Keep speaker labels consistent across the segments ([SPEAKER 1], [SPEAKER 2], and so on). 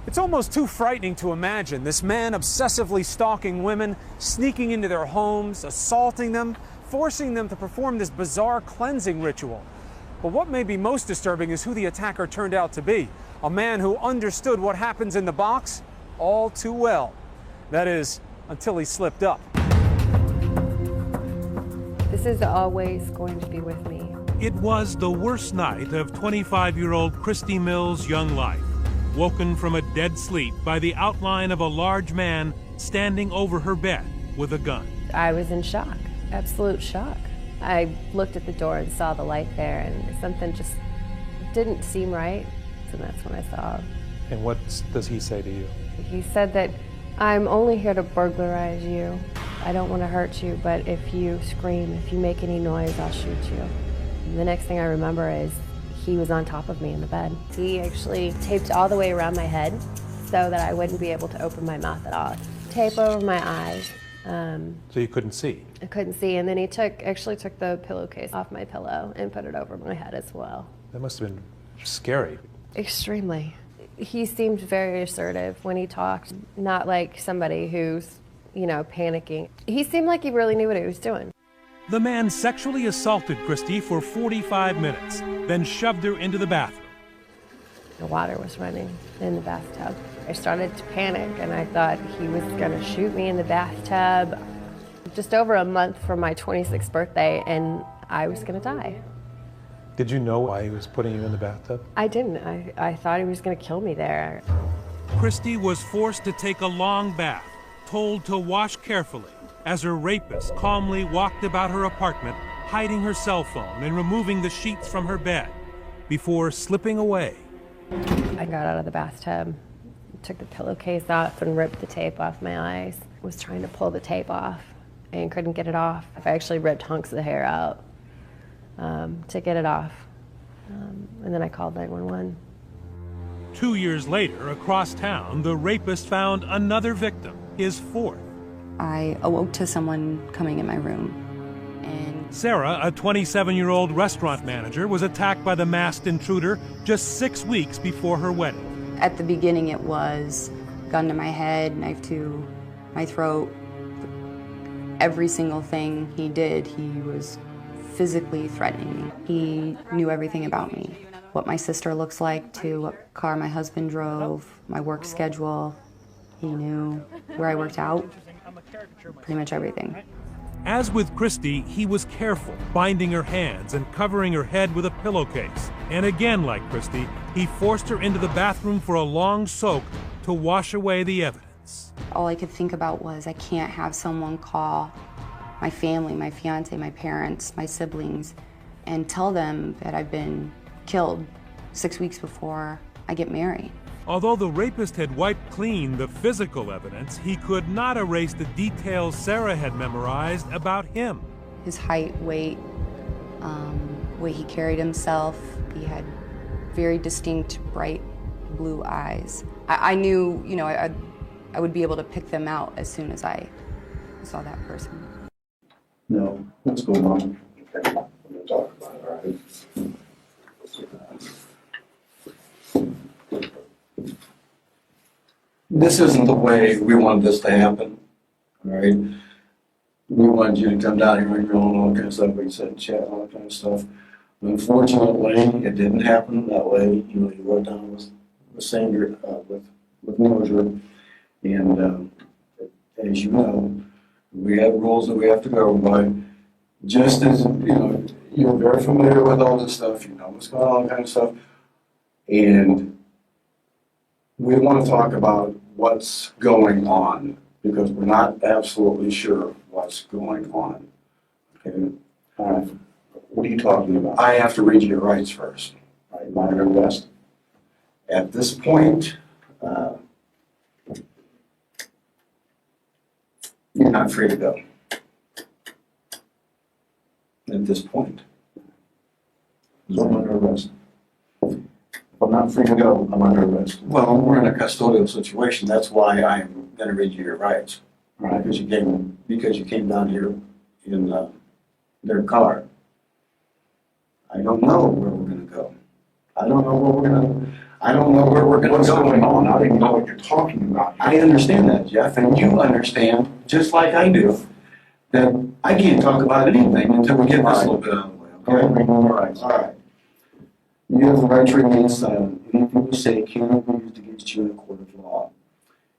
[SPEAKER 1] It's almost too frightening to imagine this man obsessively stalking women, sneaking into their homes, assaulting them, forcing them to perform this bizarre cleansing ritual. But what may be most disturbing is who the attacker turned out to be. A man who understood what happens in the box all too well. That is, until he slipped up.
[SPEAKER 2] This is always going to be with me.
[SPEAKER 3] It was the worst night of 25-year-old Christy Mills' young life, woken from a dead sleep by the outline of a large man standing over her bed with a gun.
[SPEAKER 2] I was in shock, absolute shock. I looked at the door and saw the light there, and something just didn't seem right, and that's when I saw.
[SPEAKER 4] And what does he say to you?
[SPEAKER 2] He said that, "I'm only here to burglarize you. I don't want to hurt you, but if you scream, if you make any noise, I'll shoot you." And the next thing I remember is he was on top of me in the bed. He actually taped all the way around my head so that I wouldn't be able to open my mouth at all. Tape over my eyes.
[SPEAKER 4] So you couldn't see?
[SPEAKER 2] I couldn't see, and then he actually took the pillowcase off my pillow and put it over my head as well.
[SPEAKER 4] That must have been scary.
[SPEAKER 2] Extremely. He seemed very assertive when he talked, not like somebody who's, panicking. He seemed like he really knew what he was doing.
[SPEAKER 3] The man sexually assaulted Christy for 45 minutes, then shoved her into the bathroom.
[SPEAKER 2] The water was running in the bathtub. I started to panic, and I thought he was going to shoot me in the bathtub. Just over a month from my 26th birthday, and I was going to die.
[SPEAKER 4] Did you know why he was putting you in the bathtub?
[SPEAKER 2] I didn't. I thought he was going to kill me there.
[SPEAKER 3] Christy was forced to take a long bath, told to wash carefully, as her rapist calmly walked about her apartment, hiding her cell phone and removing the sheets from her bed before slipping away.
[SPEAKER 2] I got out of the bathtub, took the pillowcase off and ripped the tape off my eyes. Was trying to pull the tape off and couldn't get it off. I actually ripped hunks of the hair out to get it off. And then I called 911.
[SPEAKER 3] 2 years later, across town, the rapist found another victim, his fourth.
[SPEAKER 5] I awoke to someone coming in my room, and
[SPEAKER 3] Sarah, a 27-year-old restaurant manager, was attacked by the masked intruder just 6 weeks before her wedding.
[SPEAKER 5] at the beginning it was gun to my head, knife to my throat. Every single thing he did, he was physically threatening me. He knew everything about me, what my sister looks like, to what car my husband drove, my work schedule. He knew where I worked out, pretty much everything.
[SPEAKER 3] As with Christy, he was careful, binding her hands and covering her head with a pillowcase. And again, like Christy, he forced her into the bathroom for a long soak to wash away the evidence.
[SPEAKER 5] All I could think about was, I can't have someone call my family, my fiance, my parents, my siblings, and tell them that I've been killed 6 weeks before I get married.
[SPEAKER 3] Although the rapist had wiped clean the physical evidence, he could not erase the details Sarah had memorized about him.
[SPEAKER 5] His height, weight, way he carried himself. He had very distinct, bright blue eyes. I knew, you know, I would be able to pick them out as soon as I saw that person.
[SPEAKER 6] No, what's going on? Okay, we're gonna talk about it, all right? This isn't the way we wanted this to happen, all right? We wanted you to come down here on your own, all that kind of stuff, we said chat, all that kind of stuff. Unfortunately, it didn't happen that way. You know, you wrote down with Sandra, with Mosier, and as you know, we have rules that we have to go by. Just as, you know, you're very familiar with all this stuff, you know what's going on, kind of stuff, and we want to talk about what's going on because we're not absolutely sure what's going on. Okay. What are you talking about? I have to read you your rights first. All right, minor arrest. At this point, you're not free to go. At this point, so I'm under arrest. If I'm not free to go, I'm under arrest. Well, we're in a custodial situation. That's why I'm going to read you your rights, right? Because you came down here in their car. I don't know where we're going to go. I don't know where we're going to. I don't know where we're
[SPEAKER 7] What's
[SPEAKER 6] going to
[SPEAKER 7] going
[SPEAKER 6] go.
[SPEAKER 7] on? I don't even know what you're talking about.
[SPEAKER 6] I understand that, Jeff, and you understand, just like I do, that I can't talk about anything until we get this a little bit out of the way, okay?
[SPEAKER 7] All right.
[SPEAKER 6] All right. You have the right to remain silent. Anything you say cannot be used against you in a court of law.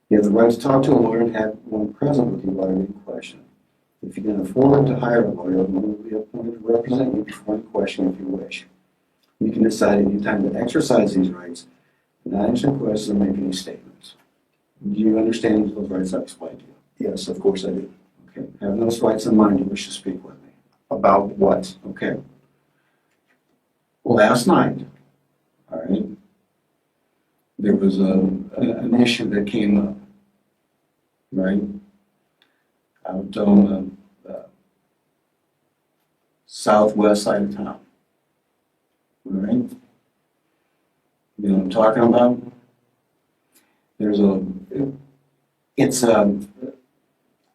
[SPEAKER 6] You have the right to talk to a lawyer and have one present with you about any question. If you can afford to hire a lawyer, one will be appointed to represent you before any question if you wish. You can decide at any time to exercise these rights, not answer questions or make any statements. Do you understand those rights I explained to you?
[SPEAKER 7] Yes, of course I do.
[SPEAKER 6] Okay. Have those rights in mind you wish to speak with me.
[SPEAKER 7] About what?
[SPEAKER 6] Okay. Last night, all right, there was an issue that came up, right, out on the southwest side of town. All right? You know what I'm talking about?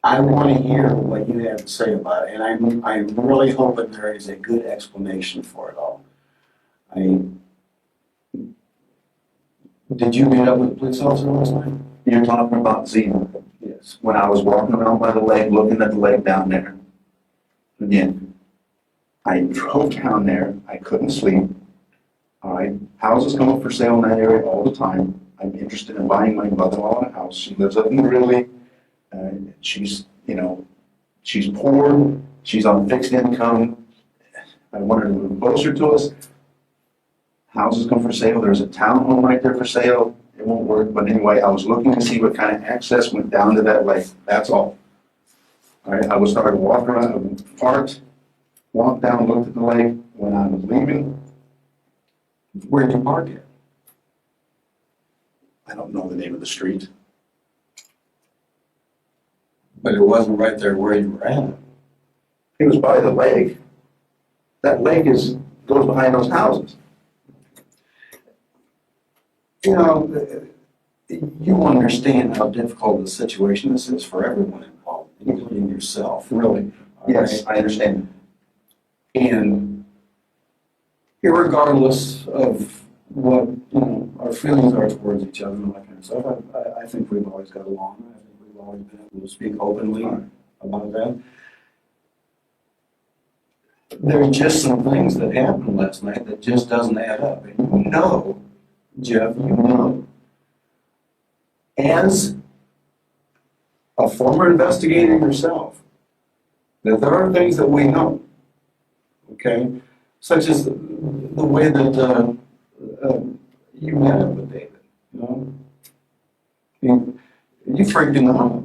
[SPEAKER 6] I want to hear what you have to say about it, and I'm really hoping there is a good explanation for it all. Did you meet up with the police officer last night?
[SPEAKER 7] You're talking about Zena.
[SPEAKER 6] Yes.
[SPEAKER 7] When I was walking around by the lake, looking at the lake down there. Again, I drove down there. I couldn't sleep. All right. Houses come up for sale in that area all the time. I'm interested in buying my mother-in-law a house. She lives up in Greeley. She's, she's poor. She's on fixed income. I want her to move closer to us. Houses come for sale. There's a townhome right there for sale. It won't work. But anyway, I was looking to see what kind of access went down to that lake. That's all. All right. I was starting to walk around, parked, walked down, looked at the lake. When I was leaving,
[SPEAKER 6] Where did you park it?
[SPEAKER 7] I don't know the name of the street.
[SPEAKER 6] But it wasn't right there where you were at.
[SPEAKER 7] It was by the lake. That lake goes behind those houses.
[SPEAKER 6] You know, you understand how difficult the situation this is for everyone involved, including yourself, really. All
[SPEAKER 7] Yes,
[SPEAKER 6] right?
[SPEAKER 7] I understand.
[SPEAKER 6] And irregardless of what, our feelings are towards each other and all that kind of stuff, I think we've always got along. I think we've always been able to speak openly about that. There are just some things that happened last night that just doesn't add up. And you know, Jeff, as a former investigator yourself, that there are things that we know, okay? Such as the way that you met up with David, You freaked him out.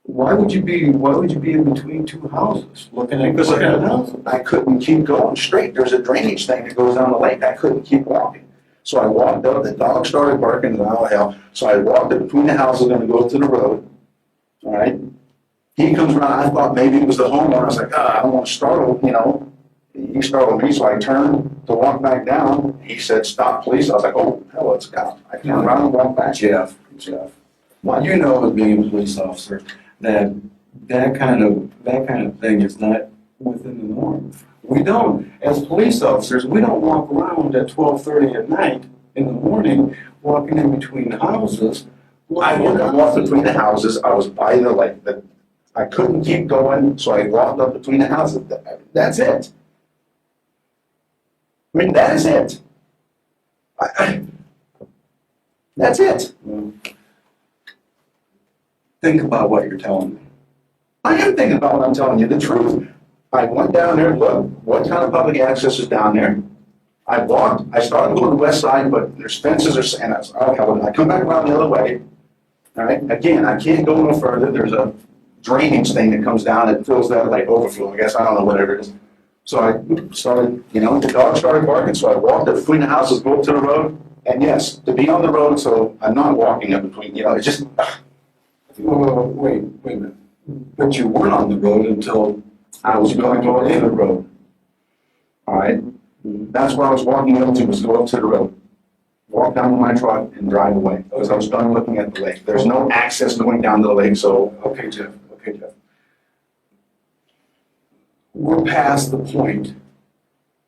[SPEAKER 6] Why would you be in between two houses looking at houses?
[SPEAKER 7] I couldn't keep going straight. There's a drainage thing that goes down the lake. I couldn't keep walking. So I walked up, the dog started barking, and oh hell. So I walked up between the houses, going to go to the road. All right. He comes around, I thought maybe it was the homeowner. I was like, I don't want to startle, He startled me, so I turned to walk back down. He said, stop, please. I was like, oh, hell, it's a cop. I turned around and walked back.
[SPEAKER 6] Jeff, well, you know, as being a police officer, that kind of thing is not within the norm. We don't, as police officers, we don't walk around at 12:30 at night in the morning, walking in between houses.
[SPEAKER 7] I wouldn't walk between the houses. I was by the lake. I couldn't keep going, so I walked up between the houses. That's it. I mean, that is it. That's it.
[SPEAKER 6] Think about what you're telling me.
[SPEAKER 7] I am thinking about what I'm telling you, the truth. I went down there, looked, what kind of public access is down there? I walked, I started going to the west side, but there's fences and I come back around the other way. All right, again, I can't go no further. There's a drainage thing that comes down that fills that like overflow, I guess, I don't know whatever it is. So I started, the dog started barking, so I walked up between the houses, go up to the road, and yes, to be on the road, so I'm not walking up between, it's just.
[SPEAKER 6] Wait a minute. But you weren't on the road until
[SPEAKER 7] I was going to go in the road. All right, that's where I was walking up to, was go up to the road. Walk down with my truck and drive away, because I was done looking at the lake. There's no access going down to the lake, so.
[SPEAKER 6] Okay, Jeff. We're past the point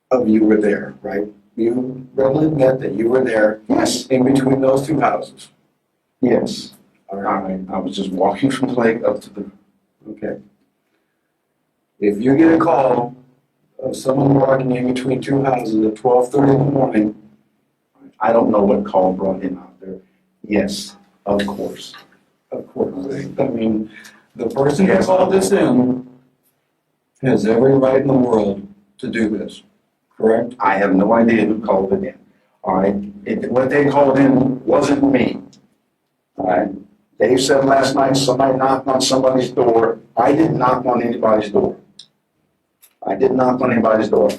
[SPEAKER 6] of you were there, right? You readily admit that you were there?
[SPEAKER 7] Yes.
[SPEAKER 6] In between those two houses?
[SPEAKER 7] Yes.
[SPEAKER 6] All right.
[SPEAKER 7] I was just walking from the lake up to the,
[SPEAKER 6] Okay. If you get a call of someone walking in between two houses at 12:30 in the morning,
[SPEAKER 7] I don't know what call brought him out there. Yes, of course.
[SPEAKER 6] of course, I mean, the person who called this in has every right in the world to do this, correct?
[SPEAKER 7] I have no idea who called it in. All right, what they called in wasn't me. All right, Dave said last night somebody knocked on somebody's door. I didn't knock on anybody's door. I didn't knock on anybody's door.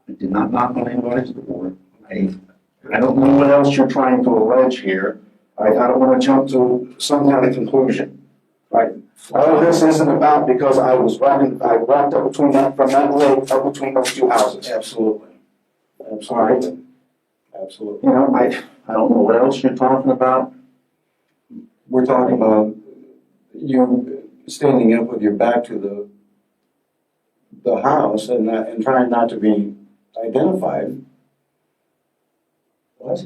[SPEAKER 7] I did not knock on anybody's door. I don't know what else you're trying to allege here. I don't want to jump to some kind of conclusion, right? All this isn't about because I walked up between from that lake up between those two houses.
[SPEAKER 6] Absolutely.
[SPEAKER 7] All right.
[SPEAKER 6] Absolutely.
[SPEAKER 7] You know, I don't know what else you're talking about.
[SPEAKER 6] We're talking about you standing up with your back to the house and trying not to be identified. What?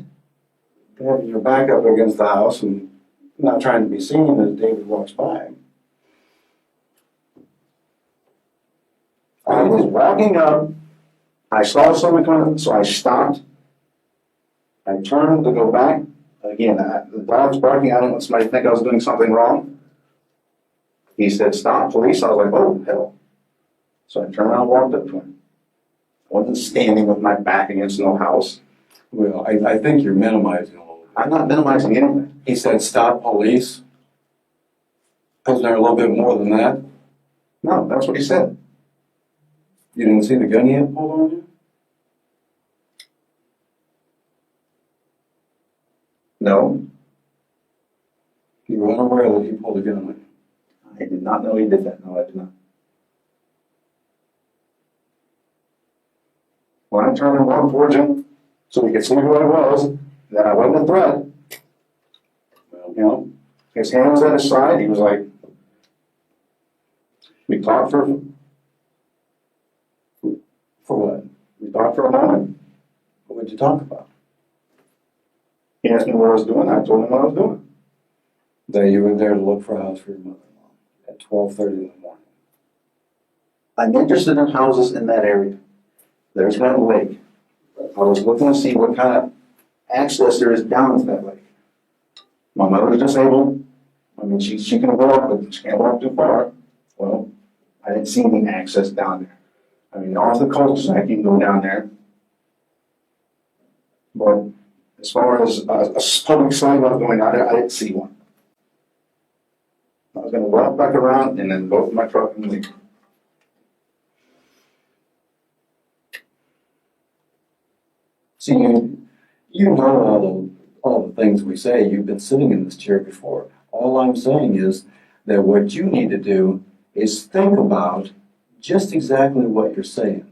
[SPEAKER 6] Having your back up against the house and not trying to be seen as David walks by.
[SPEAKER 7] I was walking up. I saw someone coming, so I stopped. I turned to go back. Again, the dog's barking. I didn't want somebody to think I was doing something wrong. He said, "Stop, police." I was like, "Oh, hell." So I turned around and walked up to him. I wasn't standing with my back against no house.
[SPEAKER 6] Well, I think you're minimizing a little bit.
[SPEAKER 7] I'm not minimizing anything.
[SPEAKER 6] He said, "Stop, police." Wasn't there a little bit more than that?
[SPEAKER 7] No, that's what he said.
[SPEAKER 6] You didn't see the gun he had pulled on you?
[SPEAKER 7] No,
[SPEAKER 6] You were unaware that he pulled a gun on you?
[SPEAKER 7] I did not know he did that. No, I did not. When I turned and walked towards him, so he could see who I was, that I wasn't a threat.
[SPEAKER 6] Well,
[SPEAKER 7] You know, his hand was at his side. He was like, we talked for
[SPEAKER 6] what?
[SPEAKER 7] we talked for a moment.
[SPEAKER 6] What would you talk about?
[SPEAKER 7] He asked me what I was doing. I told him what I was doing.
[SPEAKER 6] That you were there to look for a house for your mother-in-law at 12:30 in the morning.
[SPEAKER 7] I'm interested in houses in that area. There's that lake. I was looking to see what kind of access there is down to that lake. My mother's disabled. I mean, she can walk, but she can't walk too far. Well, I didn't see any access down there. I mean, off the cul-de-sac, you can go down there. But as far as a public sidewalk going down there, I didn't see one. I was going to walk back around and then go to my truck and leave.
[SPEAKER 6] See, you know all the things we say. You've been sitting in this chair before. All I'm saying is that what you need to do is think about just exactly what you're saying.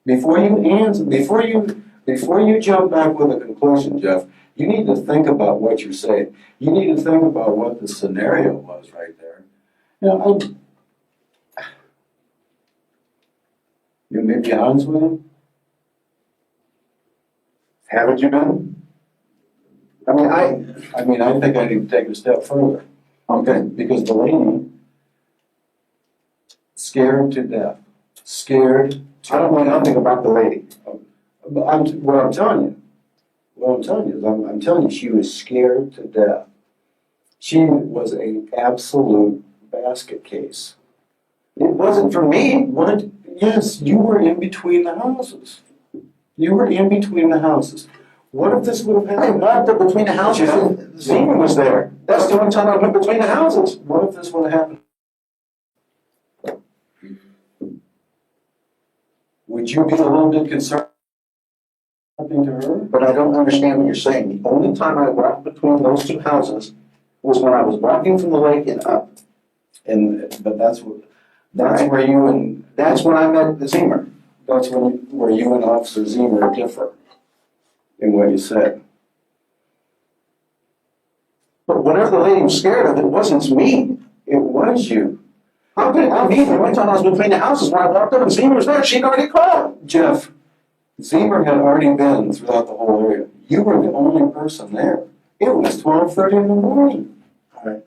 [SPEAKER 6] Before you answer, before you jump back with a conclusion, Jeff, you need to think about what you're saying. You need to think about what the scenario was right there. You may be honest with him.
[SPEAKER 7] Haven't you been?
[SPEAKER 6] I think I need to take it a step further. Okay, because the lady scared to death. Scared.
[SPEAKER 7] I don't know nothing about the lady.
[SPEAKER 6] But I'm telling you, she was scared to death. She was an absolute basket case.
[SPEAKER 7] It wasn't for me.
[SPEAKER 6] What? Yes, you were in between the houses. You were in between the houses. What if this would have
[SPEAKER 7] I
[SPEAKER 6] happened?
[SPEAKER 7] walked up between the houses and Zima was there. That's the only time I went between the houses.
[SPEAKER 6] What if this would have happened? Would you be a little bit concerned? Something to her?
[SPEAKER 7] But I don't understand what you're saying. The only time I walked between those two houses was when I was walking from the lake and up.
[SPEAKER 6] But that's where you and
[SPEAKER 7] That's when I met Zima.
[SPEAKER 6] that's where you and Officer Zima differ in what you said.
[SPEAKER 7] But whatever the lady was scared of, it wasn't me.
[SPEAKER 6] It was you.
[SPEAKER 7] How could it not be? The only time I was between the houses when I walked up and Zima was there, she'd already called.
[SPEAKER 6] Jeff, Zemer had already been throughout the whole area. You were the only person there. It was 12:30 in the morning.
[SPEAKER 7] All right.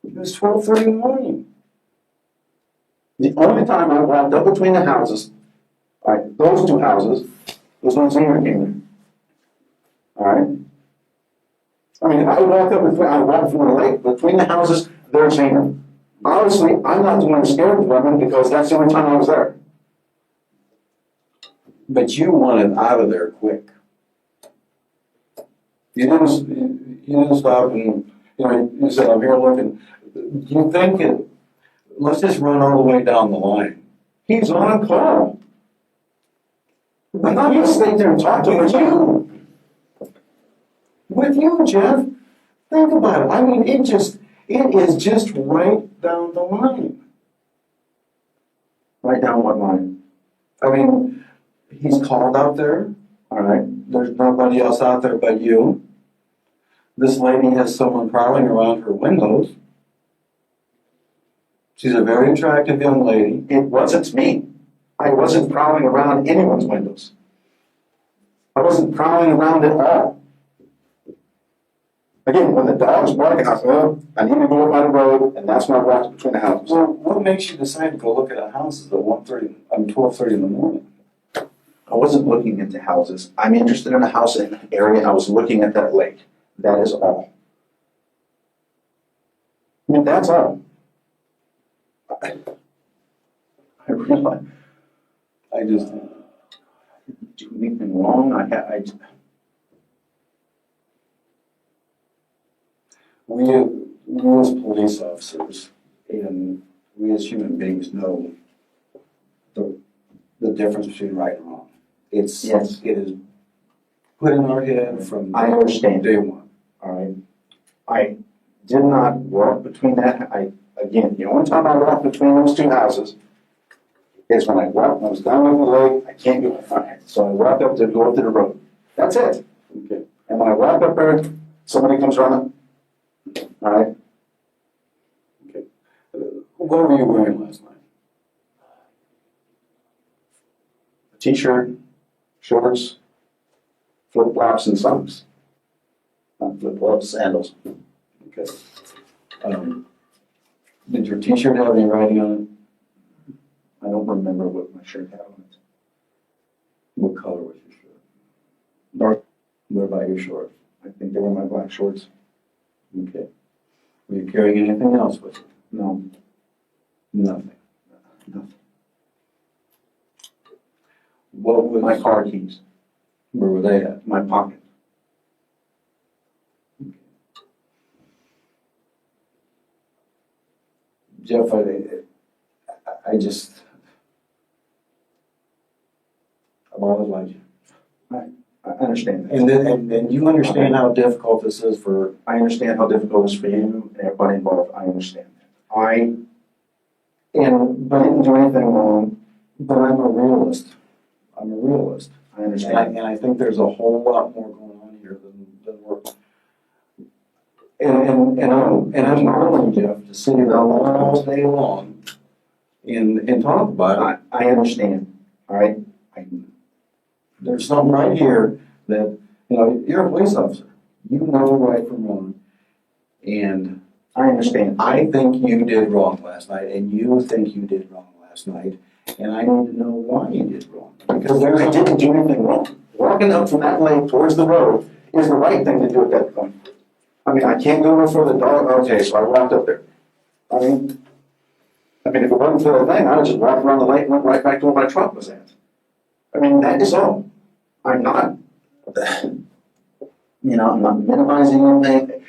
[SPEAKER 6] It was 12:30 in the morning.
[SPEAKER 7] The only time I walked up between the houses, all right, those two houses, was when Zima came in. All right? I mean, I walked from the lake, between the houses, there's Zima. Obviously, I'm not the one scared of women because that's the only time I was there.
[SPEAKER 6] But you wanted out of there quick. You didn't stop and, you said, I'm here looking. You think let's just run all the way down the line.
[SPEAKER 7] He's on call. I'm not going to stay there and talk to him.
[SPEAKER 6] With you, Jeff. Think about it. I mean, it is just right down the line.
[SPEAKER 7] Right down what line?
[SPEAKER 6] I mean, he's called out there. All right. There's nobody else out there but you. This lady has someone prowling around her windows. She's a very attractive young lady.
[SPEAKER 7] It wasn't me. I wasn't prowling around anyone's windows. I wasn't prowling around at all. Again, when the dog's barking, I said, oh, I need to go up by the road, and that's when I walked between the houses.
[SPEAKER 6] Well, what makes you decide to go look at houses at 12:30 in the morning?
[SPEAKER 7] I wasn't looking into houses. I'm interested in a house in an area, and I was looking at that lake. That is all. I mean, that's all. I realize
[SPEAKER 6] I just
[SPEAKER 7] didn't do anything wrong.
[SPEAKER 6] we as police officers and we as human beings know the difference between right and wrong.
[SPEAKER 7] Yes.
[SPEAKER 6] It is put in our head from
[SPEAKER 7] I understand.
[SPEAKER 6] day one.
[SPEAKER 7] All right. I did not walk between that. Again, the only time I walked between those two houses is when I was down on the lake. I can't go in front. So I walked up to go up to the road. That's it.
[SPEAKER 6] Okay.
[SPEAKER 7] And when I walk up there, somebody comes running. All right.
[SPEAKER 6] Okay. What were you wearing last night?
[SPEAKER 7] A t-shirt, shorts, flip-flops, and socks. Not flip-flops, sandals.
[SPEAKER 6] Okay. Did your t-shirt have any writing on it?
[SPEAKER 7] I don't remember what my shirt had on it.
[SPEAKER 6] What color was your shirt?
[SPEAKER 7] Dark.
[SPEAKER 6] What about your shorts?
[SPEAKER 7] I think they were my black shorts.
[SPEAKER 6] Okay. Were you carrying anything else with you?
[SPEAKER 7] No.
[SPEAKER 6] Nothing.
[SPEAKER 7] Nothing.
[SPEAKER 6] What was
[SPEAKER 7] My car keys.
[SPEAKER 6] Where were they at?
[SPEAKER 7] My pocket.
[SPEAKER 6] Jeff, I've always liked you.
[SPEAKER 7] I understand that.
[SPEAKER 6] And you understand how difficult this is for.
[SPEAKER 7] I understand how difficult it is for you and everybody involved. I understand that. I didn't do anything wrong.
[SPEAKER 6] But I'm a realist. I'm a realist.
[SPEAKER 7] I understand.
[SPEAKER 6] And I think there's a whole lot more going on here than we're. And I'm willing, Jeff, to sit here all day long and talk about it.
[SPEAKER 7] I understand. All right.
[SPEAKER 6] There's something right here that, you're a police officer. You know right from wrong. And
[SPEAKER 7] I understand.
[SPEAKER 6] I think you did wrong last night, and you think you did wrong last night. And I need to know why you did wrong.
[SPEAKER 7] Because I didn't do anything wrong. Walking up from that lane towards the road is the right thing to do at that point. I mean, I can't go before the dog. Okay, so I walked up there. I mean, if it wasn't for the thing, I would just walk around the lake and went right back to where my truck was at. I mean, that is all. I'm not minimizing anything.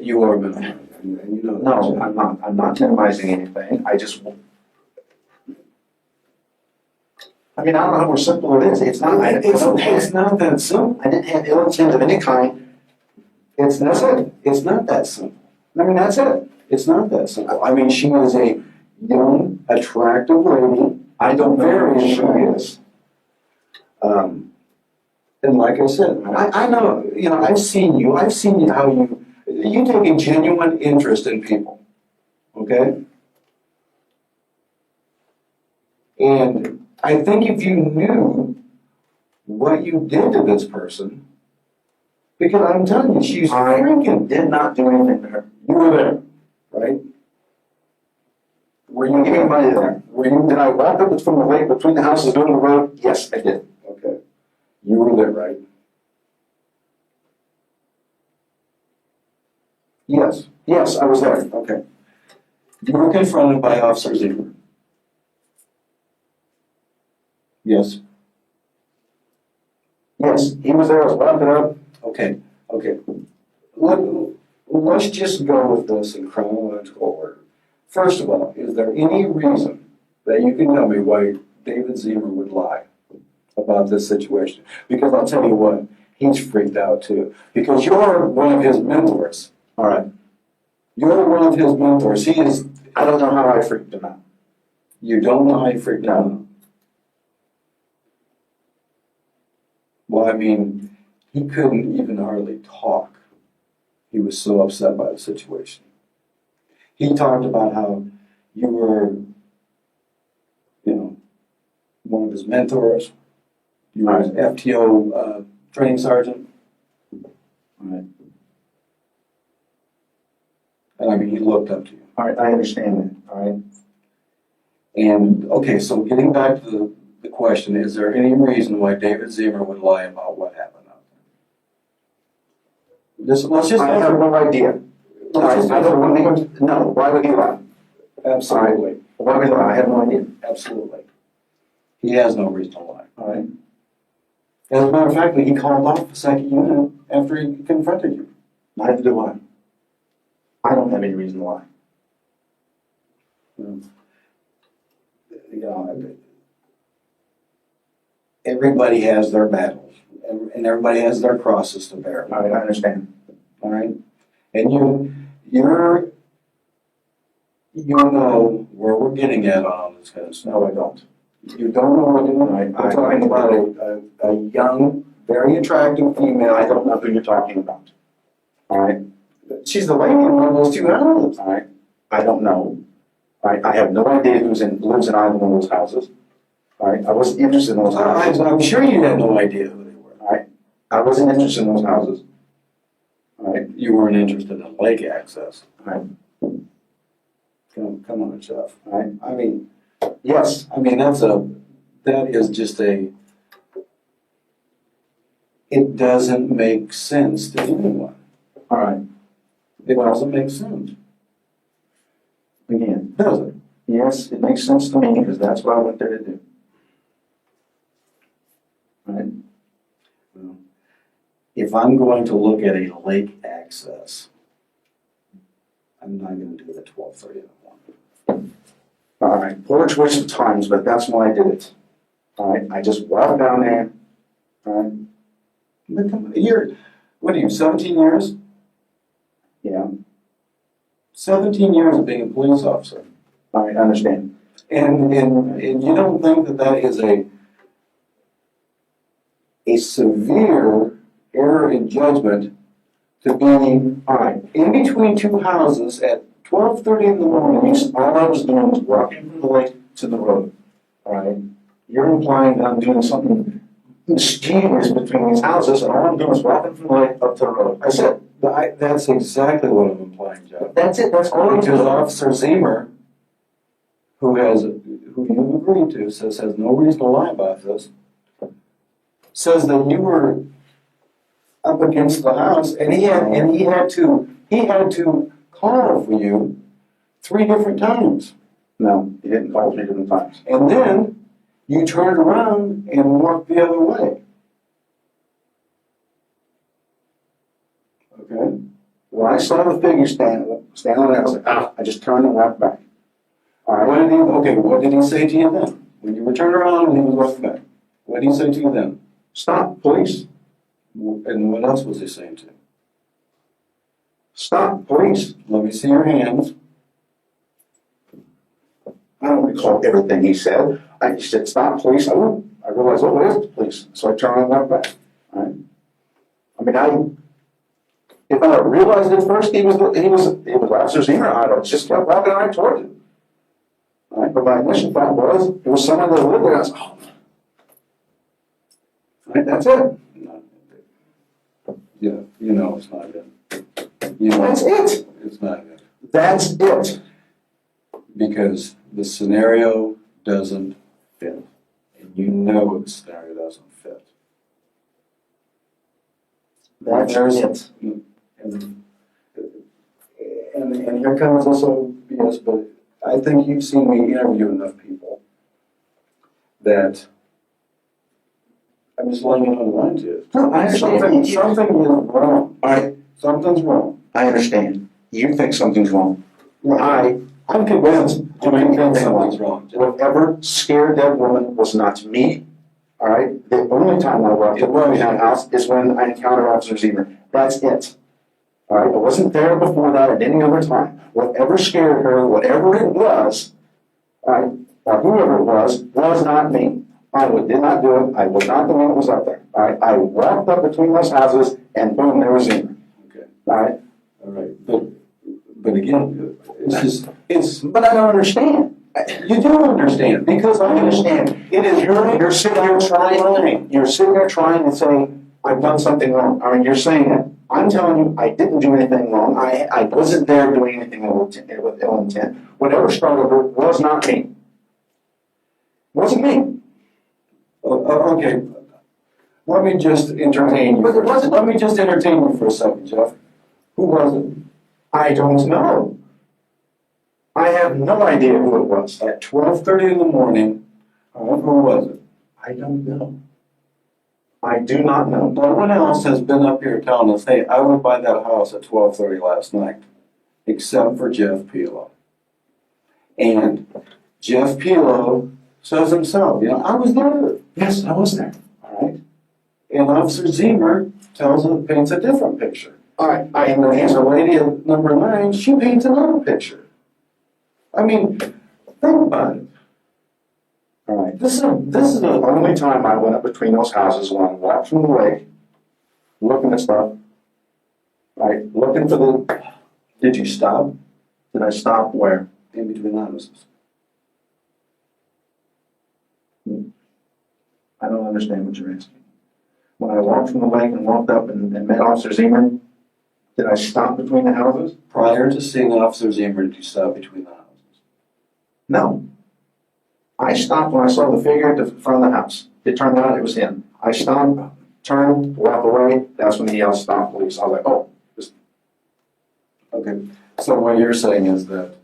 [SPEAKER 6] You are minimizing. And
[SPEAKER 7] No, I'm not. I'm not minimizing anything. I don't know how more simple it is. It's not
[SPEAKER 6] that simple.
[SPEAKER 7] I didn't have ill intent of any kind. That's it.
[SPEAKER 6] It's not that simple.
[SPEAKER 7] I mean, that's it.
[SPEAKER 6] It's not that simple. I mean, she is a young, attractive lady.
[SPEAKER 7] I don't know
[SPEAKER 6] Very
[SPEAKER 7] who she
[SPEAKER 6] attractive.
[SPEAKER 7] is.
[SPEAKER 6] And like I said, I know, I've seen you how you take a genuine interest in people, okay? And I think if you knew what you did to this person, because I'm telling you, she's freaking.
[SPEAKER 7] Did not do anything to her.
[SPEAKER 6] You were there, right? Were you
[SPEAKER 7] Anybody there? Did I walk up from the lake between the houses doing the road? Yes, I did.
[SPEAKER 6] Okay. You were there, right? Yes.
[SPEAKER 7] Yes, I was there.
[SPEAKER 6] Okay. You were confronted by Officer Zimmer. Yes.
[SPEAKER 7] Yes, he was there. I was walking up.
[SPEAKER 6] Okay. Okay. Let's just go with this in chronological order. First of all, is there any reason that you can tell me why David Zimmer would lie about this situation? Because I'll tell you what, he's freaked out too. Because you're one of his mentors.
[SPEAKER 7] All right.
[SPEAKER 6] You're one of his mentors. He is.
[SPEAKER 7] I don't know how I freaked him out.
[SPEAKER 6] You don't know how he freaked out? Well, I mean, he couldn't even hardly talk. He was so upset by the situation. He talked about how you were, one of his mentors. You were his FTO training sergeant. Right. And I mean, he looked up to you.
[SPEAKER 7] All right, I understand that. All right.
[SPEAKER 6] And, okay, so getting back to the question, is there any reason why David Zimmer would lie about what happened out there? Let's just
[SPEAKER 7] I have no idea. I don't want to. No, why would he lie?
[SPEAKER 6] Absolutely.
[SPEAKER 7] Right. Why would he lie? I have no idea.
[SPEAKER 6] Absolutely. He has no reason to lie.
[SPEAKER 7] All right.
[SPEAKER 6] As a matter of fact, he called off the second unit after he confronted you.
[SPEAKER 7] Neither do I. I don't have any reason to lie.
[SPEAKER 6] Everybody has their battles, and everybody has their crosses to bear.
[SPEAKER 7] All right, I understand.
[SPEAKER 6] All right? And you know where we're getting at on this kind of stuff.
[SPEAKER 7] No, I don't.
[SPEAKER 6] You don't know what we're doing. I'm talking about a young, very attractive female.
[SPEAKER 7] I don't know who you're talking about. All right.
[SPEAKER 6] She's the lady in one of those two houses.
[SPEAKER 7] All right. I don't know. All right. I have no idea lives in either one of those houses. All right. I wasn't interested in those houses.
[SPEAKER 6] I'm sure you had no idea who they were.
[SPEAKER 7] All right. I wasn't interested in those houses. All right.
[SPEAKER 6] You weren't interested in lake access.
[SPEAKER 7] All right.
[SPEAKER 6] Come on, Jeff.
[SPEAKER 7] All right.
[SPEAKER 6] I mean,
[SPEAKER 7] Yes.
[SPEAKER 6] I mean, that is just it doesn't make sense to anyone.
[SPEAKER 7] All right.
[SPEAKER 6] It doesn't make sense,
[SPEAKER 7] Again.
[SPEAKER 6] does it?
[SPEAKER 7] Yes, it makes sense to me because that's what I went there to do. All right.
[SPEAKER 6] Well, if I'm going to look at a lake access, I'm not going to do the 12:30 in the morning.
[SPEAKER 7] All right. Poor choice of times, but that's why I did it. All right. I just walked down there. All right.
[SPEAKER 6] But come on, what are you, 17 years?
[SPEAKER 7] Yeah.
[SPEAKER 6] 17 years of being a police officer.
[SPEAKER 7] All right. I understand.
[SPEAKER 6] And you don't think that is a severe error in judgment to be, all right, in between two houses at 12:30 in the morning.
[SPEAKER 7] All I was doing was walking from the lake to the road. All right. You're implying that I'm doing something mischievous between these houses, and all I'm doing is walking from the lake up to the road. I said,
[SPEAKER 6] That's exactly what I'm implying, Jeff.
[SPEAKER 7] that's it. That's all I'm
[SPEAKER 6] Because
[SPEAKER 7] doing.
[SPEAKER 6] Officer Zimmer, who you agreed to, has no reason to lie about this, says that you were up against the house, and he had to call for you 3 different times.
[SPEAKER 7] No, he didn't call 3 different times.
[SPEAKER 6] And then you turned around and walked the other way. Okay?
[SPEAKER 7] When I saw the figure standing there, I was like, I just turned and walked back. All right.
[SPEAKER 6] What did he say to you then? When you were turned around and he was walking back, what did he say to you then?
[SPEAKER 7] Stop, police.
[SPEAKER 6] And what else was he saying to you?
[SPEAKER 7] Stop, police.
[SPEAKER 6] Let me see your hands.
[SPEAKER 7] I don't recall everything he said. He said, stop, police. I realized, what is the police? So I turned and walked back. All right. I mean, if I realized at first he was Officer Zimmer, I just kept walking right towards him. All right, but my initial thought was, it was someone that lived there. I was, oh. All right, that's it.
[SPEAKER 6] Yeah, you know it's not it. You know,
[SPEAKER 7] That's it.
[SPEAKER 6] It's not it.
[SPEAKER 7] That's it.
[SPEAKER 6] Because the scenario doesn't fit. And you know the scenario doesn't fit.
[SPEAKER 7] That's it.
[SPEAKER 6] And here comes also BS, but I think you've seen me interview enough people that I'm just letting you know the line to you.
[SPEAKER 7] No, I understand.
[SPEAKER 6] Something is wrong.
[SPEAKER 7] All right,
[SPEAKER 6] Something's wrong.
[SPEAKER 7] I understand. You think something's wrong.
[SPEAKER 6] Right.
[SPEAKER 7] I'm convinced.
[SPEAKER 6] I'm convinced something's wrong.
[SPEAKER 7] Whatever scared that woman was not me. All right? The only time I walked in that house is when I encountered Officer Zemer. That's it. All right? I wasn't there before that at any other time. Whatever scared her, whatever it was, all right, or whoever it was not me. I did not do it. I was not the one that was up there. All right? I walked up between those houses, and boom, there was Zemer.
[SPEAKER 6] Okay.
[SPEAKER 7] All right?
[SPEAKER 6] All right. But again,
[SPEAKER 7] But I don't understand.
[SPEAKER 6] you do understand because
[SPEAKER 7] I understand. It is you're sitting there trying. You're sitting there trying to say I've done something wrong. I mean, you're saying that. I'm telling you, I didn't do anything wrong. I wasn't there doing anything with ill intent. Whatever started her was not me. Wasn't me.
[SPEAKER 6] Okay. Let me just entertain you.
[SPEAKER 7] But it wasn't.
[SPEAKER 6] Let me just entertain you for a second, Jeff. Who was it?
[SPEAKER 7] I don't know. I have no idea who it was.
[SPEAKER 6] At 12:30 in the morning, who was it?
[SPEAKER 7] I don't know. I do not know.
[SPEAKER 6] No one else has been up here telling us, hey, I went by that house at 12:30 last night, except for Jeff Pelo. And Jeff Pelo says himself, you know, I was there.
[SPEAKER 7] Yes, I was there.
[SPEAKER 6] All right. And Officer Zemer paints a different picture.
[SPEAKER 7] All right.
[SPEAKER 6] And the lady at number 9, she paints another picture. I mean, think about it.
[SPEAKER 7] All right. This is the only time I went up between those houses when I walked from the lake, looking at stuff. Right, looking for the.
[SPEAKER 6] Did you stop
[SPEAKER 7] Did I stop where?
[SPEAKER 6] in between the houses?
[SPEAKER 7] I don't understand what you're asking. When I walked from the lake and walked up and met Officer Zemer, did I stop between the houses?
[SPEAKER 6] Prior to seeing Officer Zemer, did you stop between the houses?
[SPEAKER 7] No. I stopped when I saw the figure at the front of the house. It turned out it was him. I stopped, turned, walked away. That's when he yelled, "Stop, police." I was like, oh.
[SPEAKER 6] Okay. So what you're saying is that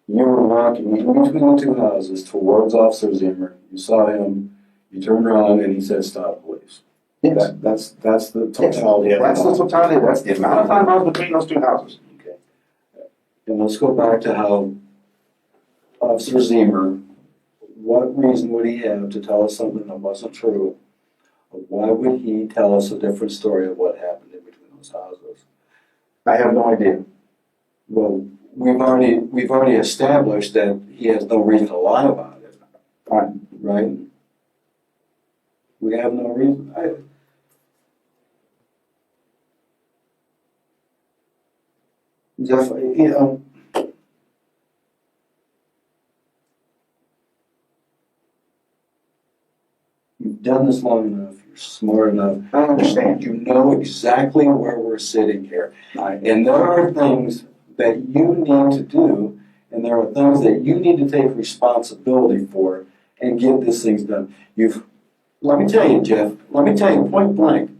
[SPEAKER 6] you were walking in between the two houses towards Officer Zemer. You saw him. You turned around and he said, "Stop, please."
[SPEAKER 7] Yes.
[SPEAKER 6] That's the totality of it.
[SPEAKER 7] That's the totality. That's the amount of time I was between those two houses.
[SPEAKER 6] Okay. And let's go back to how Officer Zemer, what reason would he have to tell us something that wasn't true? Why would he tell us a different story of what happened in between those houses?
[SPEAKER 7] I have no idea.
[SPEAKER 6] Well, we've already established that he has no reason to lie about it. Right? We have no reason. Jeff, you know, you've done this long enough, you're smart enough.
[SPEAKER 7] I understand.
[SPEAKER 6] You know exactly where we're sitting here. And there are things that you need to do, and there are things that you need to take responsibility for and get these things done. Let me tell you, Jeff, point blank,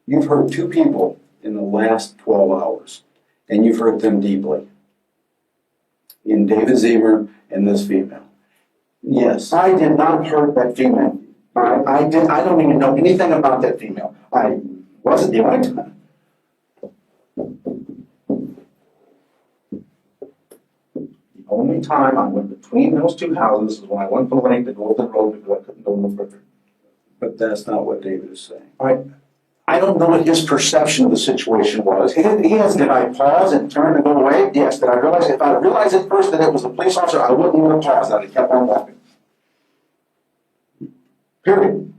[SPEAKER 6] you've hurt 2 people in the last 12 hours, and you've hurt them deeply. In David Zemer and this female. Yes.
[SPEAKER 7] I did not hurt that female. I don't even know anything about that female. I wasn't the only time. The only time I went between those two houses is when I went from the lake to go to the road because I couldn't go no further.
[SPEAKER 6] But that's not what David is saying.
[SPEAKER 7] I don't know what his perception of the situation was. He has, did I pause and turn and go away? Yes. Did I realize, if I realized at first that it was a police officer, I wouldn't even have paused. I'd have kept on walking. Period.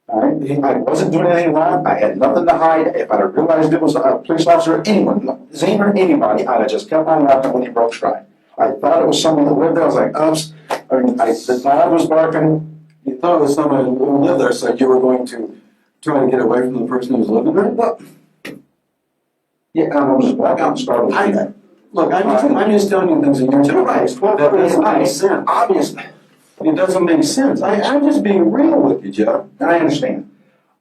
[SPEAKER 7] All right? I wasn't doing anything wrong. I had nothing to hide. If I'd have realized it was a police officer, anyone, Zemer, anybody, I'd have just kept on walking when he broke stride. I thought it was someone that lived there. I was like, oops. I mean, the dog was barking.
[SPEAKER 6] You thought it was somebody who lived there, so you were going to try to get away from the person who was living there?
[SPEAKER 7] What? Yeah, I was walking out and started.
[SPEAKER 6] Look, I'm just telling you things that you're telling me. That doesn't make sense.
[SPEAKER 7] Obviously.
[SPEAKER 6] It doesn't make sense. I'm just being real with you, Jeff.
[SPEAKER 7] And I understand.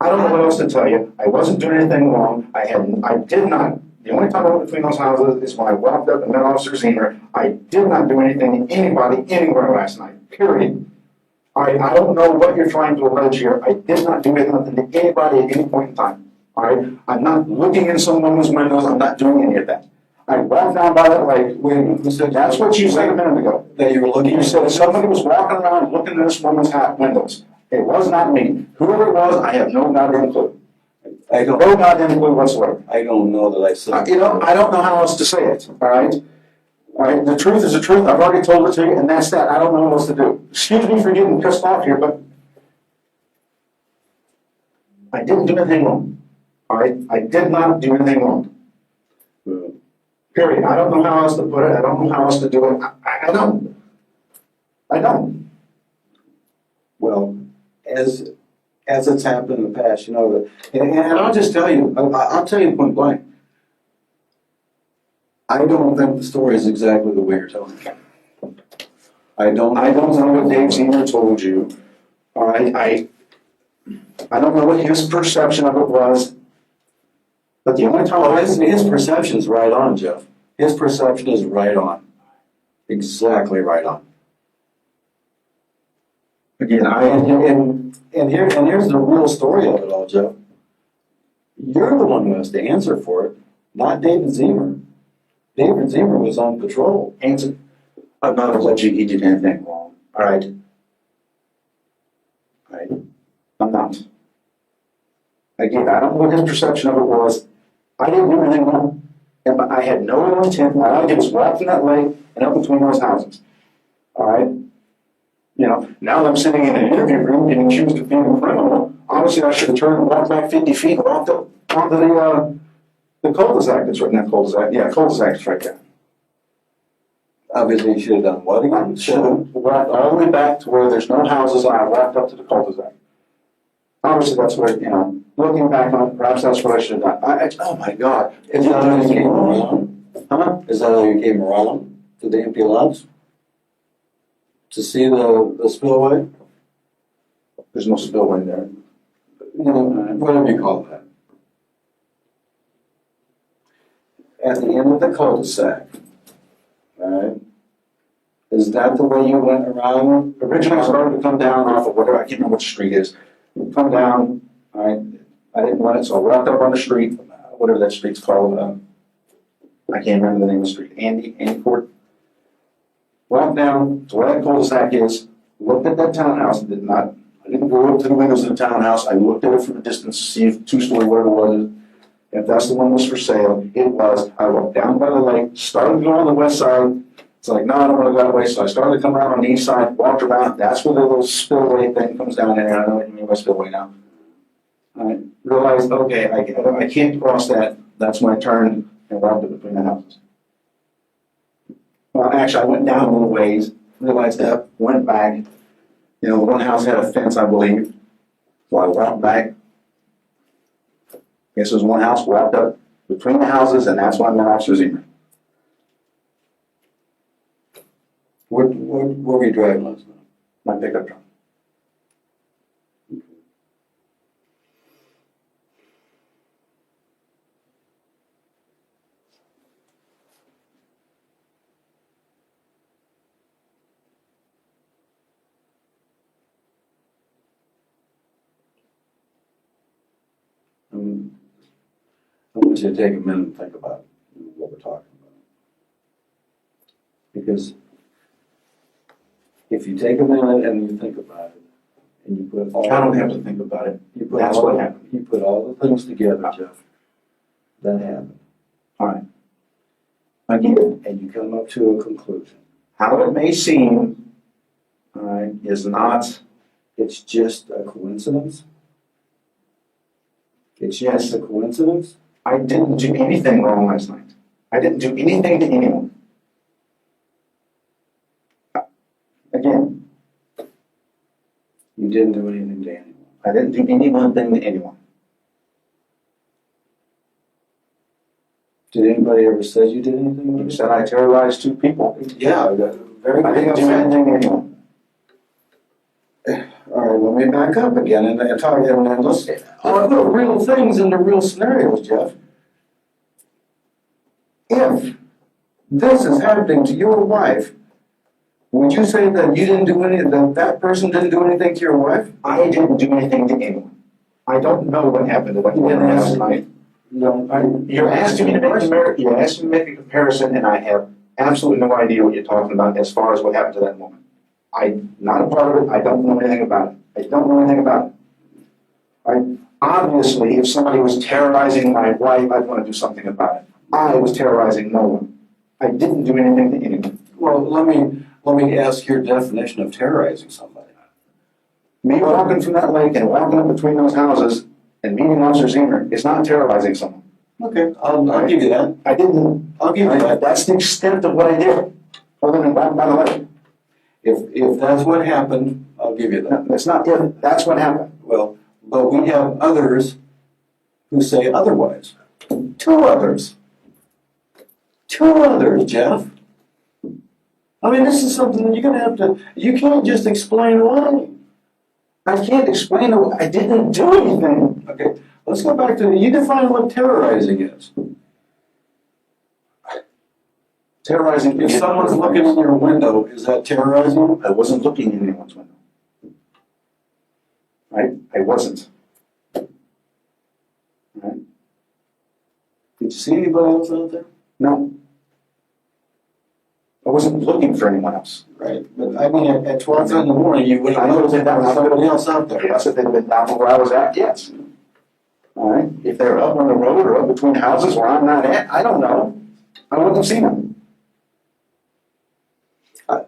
[SPEAKER 7] I don't know what else to tell you. I wasn't doing anything wrong. I did not. The only time I went between those houses is when I walked up and met Officer Zemer. I did not do anything to anybody anywhere last night. Period. I don't know what you're trying to allege here. I did not do anything to anybody at any point in time. All right? I'm not looking in someone's windows. I'm not doing any of that. I walked down by that lake. That's what you said a minute ago.
[SPEAKER 6] That you were looking.
[SPEAKER 7] You said somebody was walking around looking in this woman's windows. It was not me. Whoever it was, I have no goddamn clue. I don't no goddamn clue whatsoever.
[SPEAKER 6] I don't know that I said.
[SPEAKER 7] I don't know how else to say it. All right. All right. The truth is the truth. I've already told it to you, and that's that. I don't know what else to do. Excuse me for getting pissed off here, but I didn't do anything wrong. All right. I did not do anything wrong. Period. I don't know how else to put it. I don't know how else to do it. I don't. I don't.
[SPEAKER 6] Well, as it's happened in the past, you know that, and I'll just tell you, I'll tell you point blank. I don't think the story is exactly the way you're telling it. I don't know
[SPEAKER 7] what Dave Senior told you. All right. I don't know what his perception of it was. But the only time
[SPEAKER 6] his perception is right on, Jeff. His perception is right on. Exactly right on.
[SPEAKER 7] Again,
[SPEAKER 6] and here's the real story of it all, Jeff. You're the one who has to answer for it, not David Zemer. David Zemer was on patrol.
[SPEAKER 7] I'm not alleging he did anything wrong. All right. All right. I'm not. Again, I don't know what his perception of it was. I didn't do anything wrong. And I had no intent. All I did was walk in that lake and up between those houses. All right? You know, now that I'm sitting in an interview room getting accused of being a criminal, obviously I should have turned and walked back 50 feet and walked up onto the cul-de-sac that's right, not cul-de-sac, yeah, cul-de-sac is right there.
[SPEAKER 6] Obviously you should have done what again?
[SPEAKER 7] Should have walked all the way back to where there's no houses and I walked up to the cul-de-sac. Obviously that's what, you know, looking back on it, perhaps that's what I should have done. Oh my God.
[SPEAKER 6] Is that how you came around? Huh? Is that how you came around to the empty lots? To see the spillway?
[SPEAKER 7] There's no spillway there.
[SPEAKER 6] You know, whatever you call that. At the end of the cul-de-sac, alright? Is that the way you went around?
[SPEAKER 7] Originally I started to come down off of whatever, I can't remember which street is. Come down, alright, I didn't want it, so I walked up on the street, whatever that street's called, I can't remember the name of the street, Andy Court. Walked down to where that cul-de-sac is, looked at that townhouse, I didn't go up to the windows of the townhouse, I looked at it from a distance to see if two-story, whatever it was, if that's the one that was for sale, it was. I walked down by the lake, started to go on the west side, it's like, no, I don't want to go that way, so I started to come around on the east side, walked around, that's where the little spillway thing comes down there, I know what you mean by spillway now. I realized, okay, I can't cross that, that's when I turned and walked in between the houses. Well, actually, I went down a little ways, realized that, went back. You know, one house had a fence, I believe. So I walked back. Guess there was one house, walked up between the houses, and that's when I met Officer Zemer.
[SPEAKER 6] What were you driving last night?
[SPEAKER 7] My pickup truck.
[SPEAKER 6] I want you to take a minute and think about what we're talking about. Because if you take a minute and you think about it, and you put all...
[SPEAKER 7] I don't have to think about it. That's what happened.
[SPEAKER 6] You put all the things together, Jeff. That happened.
[SPEAKER 7] All right. Again,
[SPEAKER 6] and you come up to a conclusion.
[SPEAKER 7] How it may seem, all right, is not...
[SPEAKER 6] It's just a coincidence? It's just a coincidence?
[SPEAKER 7] I didn't do anything wrong last night. I didn't do anything to anyone. Again,
[SPEAKER 6] You didn't do anything to anyone.
[SPEAKER 7] I didn't do any one thing to anyone.
[SPEAKER 6] Did anybody ever say you did anything?
[SPEAKER 7] You said I terrorized 2 people.
[SPEAKER 6] Yeah, very
[SPEAKER 7] I
[SPEAKER 6] good.
[SPEAKER 7] didn't do anything to anyone.
[SPEAKER 6] All right, let me back up again and talk and let's put real things into real scenarios, Jeff. If this is happening to your wife, would you say that you didn't do that person didn't do anything to your wife?
[SPEAKER 7] I didn't do anything to anyone. I don't know what happened to that woman last night.
[SPEAKER 6] No,
[SPEAKER 7] You're asking me to make a comparison, and I have absolutely no idea what you're talking about as far as what happened to that woman. I'm not a part of it. I don't know anything about it. Obviously, if somebody was terrorizing my wife, I'd want to do something about it. I was terrorizing no one. I didn't do anything to anyone.
[SPEAKER 6] Well, let me ask your definition of terrorizing somebody.
[SPEAKER 7] Me walking from that lake and walking up between those houses and meeting Officer Zemer is not terrorizing someone.
[SPEAKER 6] Okay, I'll give you that.
[SPEAKER 7] I didn't.
[SPEAKER 6] I'll give you that.
[SPEAKER 7] That's the extent of what I did, other than walk by the lake.
[SPEAKER 6] If that's what happened, I'll give you that.
[SPEAKER 7] That's not if, that's what happened.
[SPEAKER 6] Well, but we have others who say otherwise. 2 others. 2 others, Jeff. I mean, this is something that you're going to have to, you can't just explain why.
[SPEAKER 7] I can't explain it. I didn't do anything.
[SPEAKER 6] Okay, let's go back to, you define what terrorizing is.
[SPEAKER 7] Terrorizing.
[SPEAKER 6] If someone's looking in your window, is that terrorizing?
[SPEAKER 7] I wasn't looking in anyone's window. Right? I wasn't. Right?
[SPEAKER 6] Did you see anybody else out there?
[SPEAKER 7] No. I wasn't looking for anyone else.
[SPEAKER 6] Right, but I mean, at 12 in the morning, you would
[SPEAKER 7] I
[SPEAKER 6] have
[SPEAKER 7] would have been down.
[SPEAKER 6] noticed somebody else out there.
[SPEAKER 7] Yes, if they'd been down where I was at, yes. All right. If they're up on the road or up between houses where I'm not at, I don't know. I wouldn't have seen them.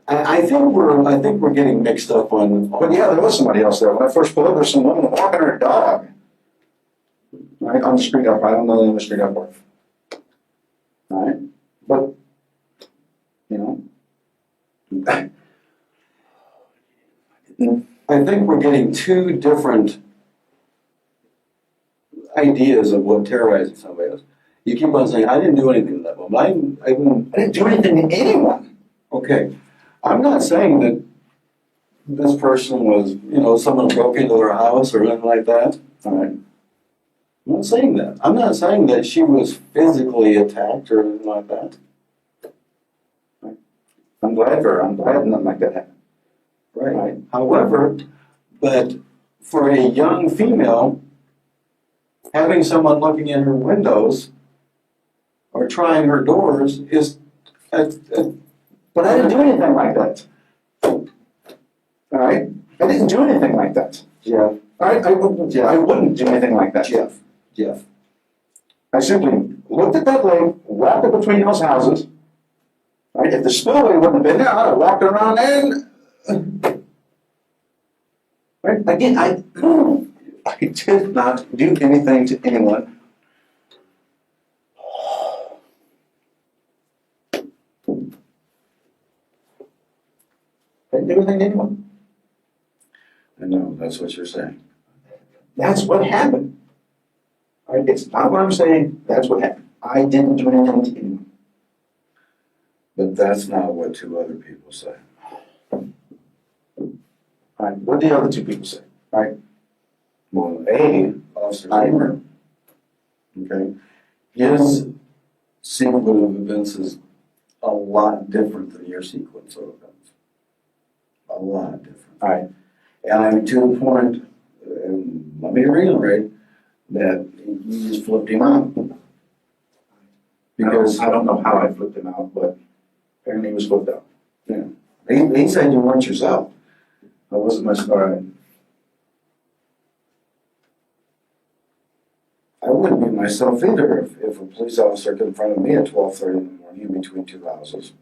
[SPEAKER 6] I think we're getting mixed up on.
[SPEAKER 7] But yeah, there was somebody else there. When I first pulled up, there's some woman walking her dog. Right, on the street up. I don't know the name of the street up. All right. But, you know.
[SPEAKER 6] I think we're getting 2 different ideas of what terrorizing somebody is. You keep on saying, I didn't do anything to that woman. I
[SPEAKER 7] didn't do anything to anyone.
[SPEAKER 6] Okay. I'm not saying that this person was, someone broke into their house or anything like that. All right. I'm not saying that. I'm not saying that she was physically attacked or anything like that.
[SPEAKER 7] I'm glad for her. I'm glad nothing like that happened.
[SPEAKER 6] Right. However, but for a young female, having someone looking in her windows or trying her doors is
[SPEAKER 7] but I didn't do anything like that. All right? I didn't do anything like that.
[SPEAKER 6] Jeff.
[SPEAKER 7] I wouldn't do anything like that.
[SPEAKER 6] Jeff.
[SPEAKER 7] I simply looked at that lake, walked in between those houses. Right? If the spillway wouldn't have been there, I'd have walked around and. Right? Again, I did not do anything to anyone. I didn't do anything to anyone.
[SPEAKER 6] I know, that's what you're saying.
[SPEAKER 7] That's what happened. All right? It's not what I'm saying. That's what happened. I didn't do anything to anyone.
[SPEAKER 6] But that's not what 2 other people say.
[SPEAKER 7] All right, what did the other 2 people say? All right.
[SPEAKER 6] Well, A, Officer Zemer, okay, his sequence of events is a lot different than your sequence of events. A lot different.
[SPEAKER 7] All right.
[SPEAKER 6] And I mean, to the point, let me reiterate, that you just flipped him out.
[SPEAKER 7] Because I don't know how I flipped him out, but apparently he was flipped out.
[SPEAKER 6] Yeah. He said you weren't yourself.
[SPEAKER 7] I wasn't much all right.
[SPEAKER 6] I wouldn't be myself either if a police officer confronted me at 12:30 in the morning in between 2 houses.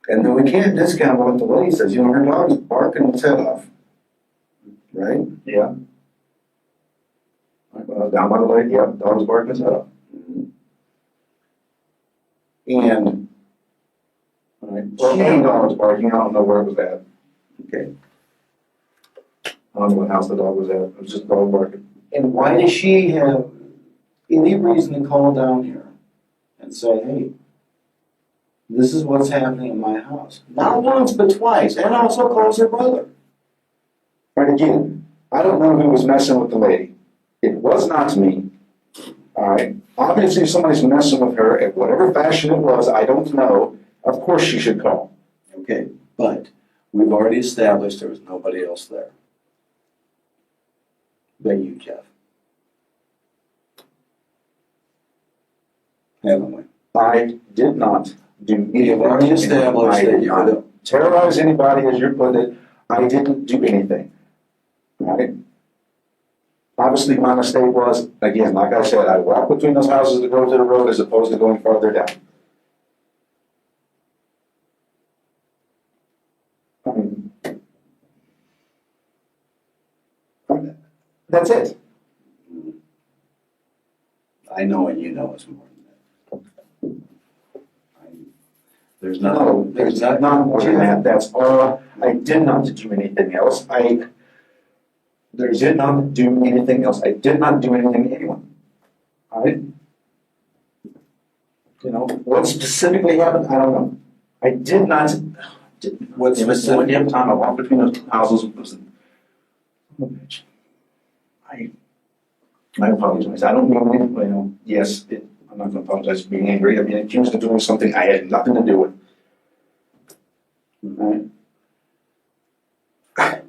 [SPEAKER 6] And then we can't discount what the lady says. Her dog's barking its head off. Right?
[SPEAKER 7] Yeah. Down by the lake, yeah, dog's barking his head off.
[SPEAKER 6] And
[SPEAKER 7] All right. Well, any dog was barking. I don't know where it was at.
[SPEAKER 6] Okay.
[SPEAKER 7] I don't know what house the dog was at. It was just a dog barking.
[SPEAKER 6] And why does she have any reason to call down here and say, hey, this is what's happening in my house? Not once, but twice, and also calls her brother.
[SPEAKER 7] Right, again, I don't know who was messing with the lady. It was not me. All right. Obviously, if somebody's messing with her, in whatever fashion it was, I don't know. Of course she should call.
[SPEAKER 6] Okay, but we've already established there was nobody else there. But you, Jeff. Haven't we?
[SPEAKER 7] I did not do
[SPEAKER 6] We have already established that you
[SPEAKER 7] I didn't terrorize anybody, as you put it. I didn't do anything. All right? Obviously, my mistake was, again, like I said, I walked between those houses to go to the road as opposed to going farther down. That's it.
[SPEAKER 6] I know and you know it's more than that. There's
[SPEAKER 7] No,
[SPEAKER 6] not,
[SPEAKER 7] there's not more than that. That's all. I did not do anything else. I did not do anything else. I did not do anything to anyone. All right? You know, what specifically happened, I don't know. I did not.
[SPEAKER 6] What specific-
[SPEAKER 7] One time I walked between those houses. I apologize. I don't mean, you know, yes, I'm not going to apologize for being angry. I'm being accused of doing something I had nothing to do with. All right?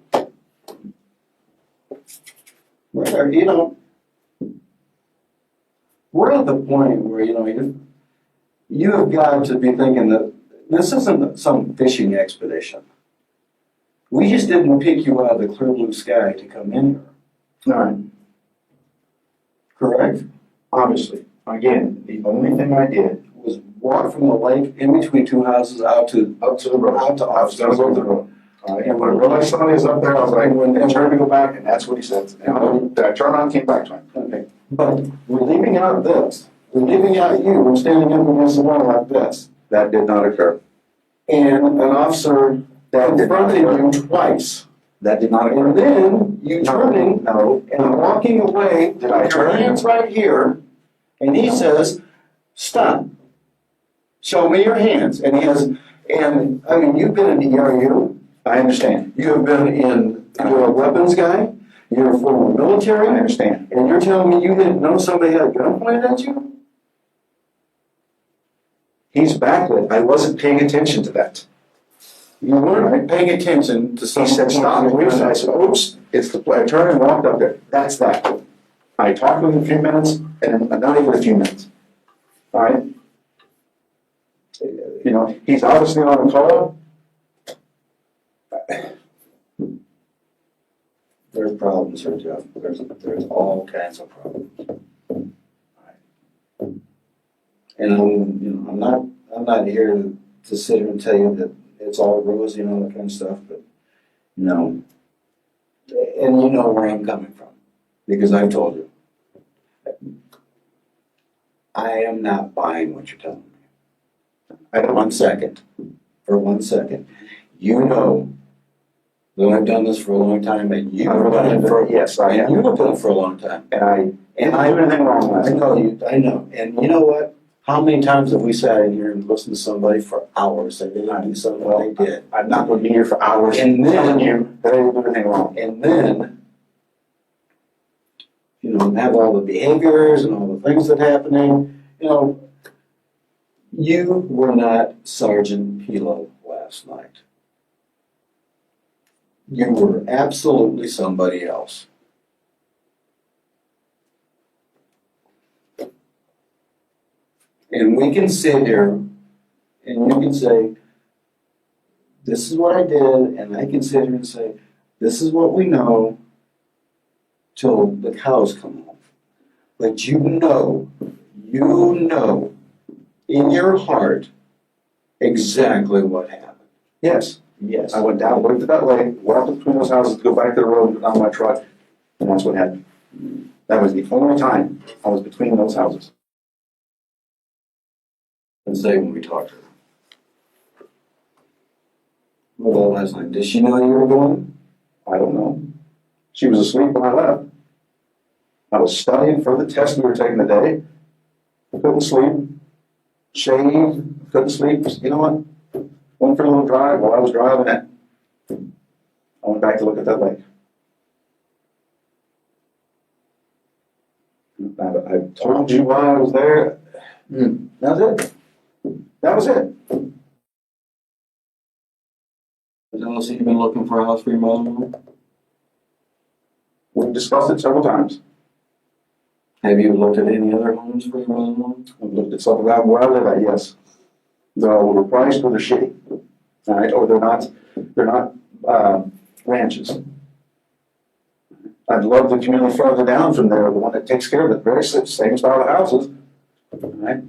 [SPEAKER 6] Well, you know, we're at the point where, you know, you have got to be thinking that this isn't some fishing expedition. We just didn't pick you out of the clear blue sky to come in here.
[SPEAKER 7] All right.
[SPEAKER 6] Correct?
[SPEAKER 7] Obviously. Again, the only thing I did
[SPEAKER 6] Was walk from the lake in between two houses out to
[SPEAKER 7] the road.
[SPEAKER 6] Out to
[SPEAKER 7] I was going to go to the road. All right. And when I realized somebody was up there, I was like, and turned to go back, and that's what he said. And I turned around and came back to him.
[SPEAKER 6] Okay, but we're leaving out this. We're leaving out you. We're standing up against the wall like this.
[SPEAKER 7] That did not occur.
[SPEAKER 6] And an officer
[SPEAKER 7] That did not
[SPEAKER 6] confronted
[SPEAKER 7] occur.
[SPEAKER 6] you twice.
[SPEAKER 7] That did not occur.
[SPEAKER 6] And then you turning
[SPEAKER 7] No.
[SPEAKER 6] and walking away,
[SPEAKER 7] Did I
[SPEAKER 6] your
[SPEAKER 7] turn?
[SPEAKER 6] hands right here, and he says, stop. Show me your hands. And he has, and I mean, you've been in the ERU.
[SPEAKER 7] I understand.
[SPEAKER 6] You have been in, you're a weapons guy. You're a former military.
[SPEAKER 7] I understand.
[SPEAKER 6] And you're telling me you didn't know somebody had a gun pointed at you?
[SPEAKER 7] He's backlit. I wasn't paying attention to that.
[SPEAKER 6] You weren't paying attention to
[SPEAKER 7] He
[SPEAKER 6] someone.
[SPEAKER 7] said, stop. I said, oops, it's the play. I turned and walked up there. That's that. I talked with him a few minutes, and not even a few minutes. All right? You know, he's obviously on a call.
[SPEAKER 6] There's problems here, Jeff. There's all kinds of problems. And I'm not here to sit here and tell you that it's all rosy and all that kind of stuff, but no. And you know where I'm coming from, because I've told you. I am not buying what you're telling me. For 1 second. For 1 second. You know that I've done this for a long time, and you have done it for
[SPEAKER 7] Yes, I
[SPEAKER 6] and
[SPEAKER 7] am.
[SPEAKER 6] you have done it for a long time.
[SPEAKER 7] And I didn't do anything wrong last
[SPEAKER 6] I
[SPEAKER 7] time.
[SPEAKER 6] know you. I know. And you know what? How many times have we sat in here and listened to somebody for hours that they didn't do something they did?
[SPEAKER 7] I'm not going to be here for hours
[SPEAKER 6] And then-
[SPEAKER 7] telling you that I didn't do anything wrong.
[SPEAKER 6] And then, you know, have all the behaviors and all the things that are happening. You know, you were not Sergeant Pelo last night. You were absolutely somebody else. And we can sit here and you can say, this is what I did, and I can sit here and say, this is what we know till the cows come home. But you know in your heart exactly what happened.
[SPEAKER 7] Yes.
[SPEAKER 6] Yes.
[SPEAKER 7] I went down, looked at that lake, walked between those houses to go back to the road, put on my truck, and that's what happened. That was the only time I was between those houses.
[SPEAKER 6] And say when we talked to her. What about last night? Did she know you were going?
[SPEAKER 7] I don't know. She was asleep when I left. I was studying for the test we were taking today. I couldn't sleep. Shaved, couldn't sleep. You know what? Went for a little drive. While I was driving it, I went back to look at that lake. I told you why I was there. That was it. That was it.
[SPEAKER 6] Has Alice, you been looking for a house for your mother-in-law?
[SPEAKER 7] We've discussed it several times.
[SPEAKER 6] Have you looked at any other homes for your mother-in-law?
[SPEAKER 7] I've looked at some around where I live at, yes. They're all overpriced or they're shitty. All right, or they're not ranches. I'd love the community further down from there, the one that takes care of it, very same style of houses. All right,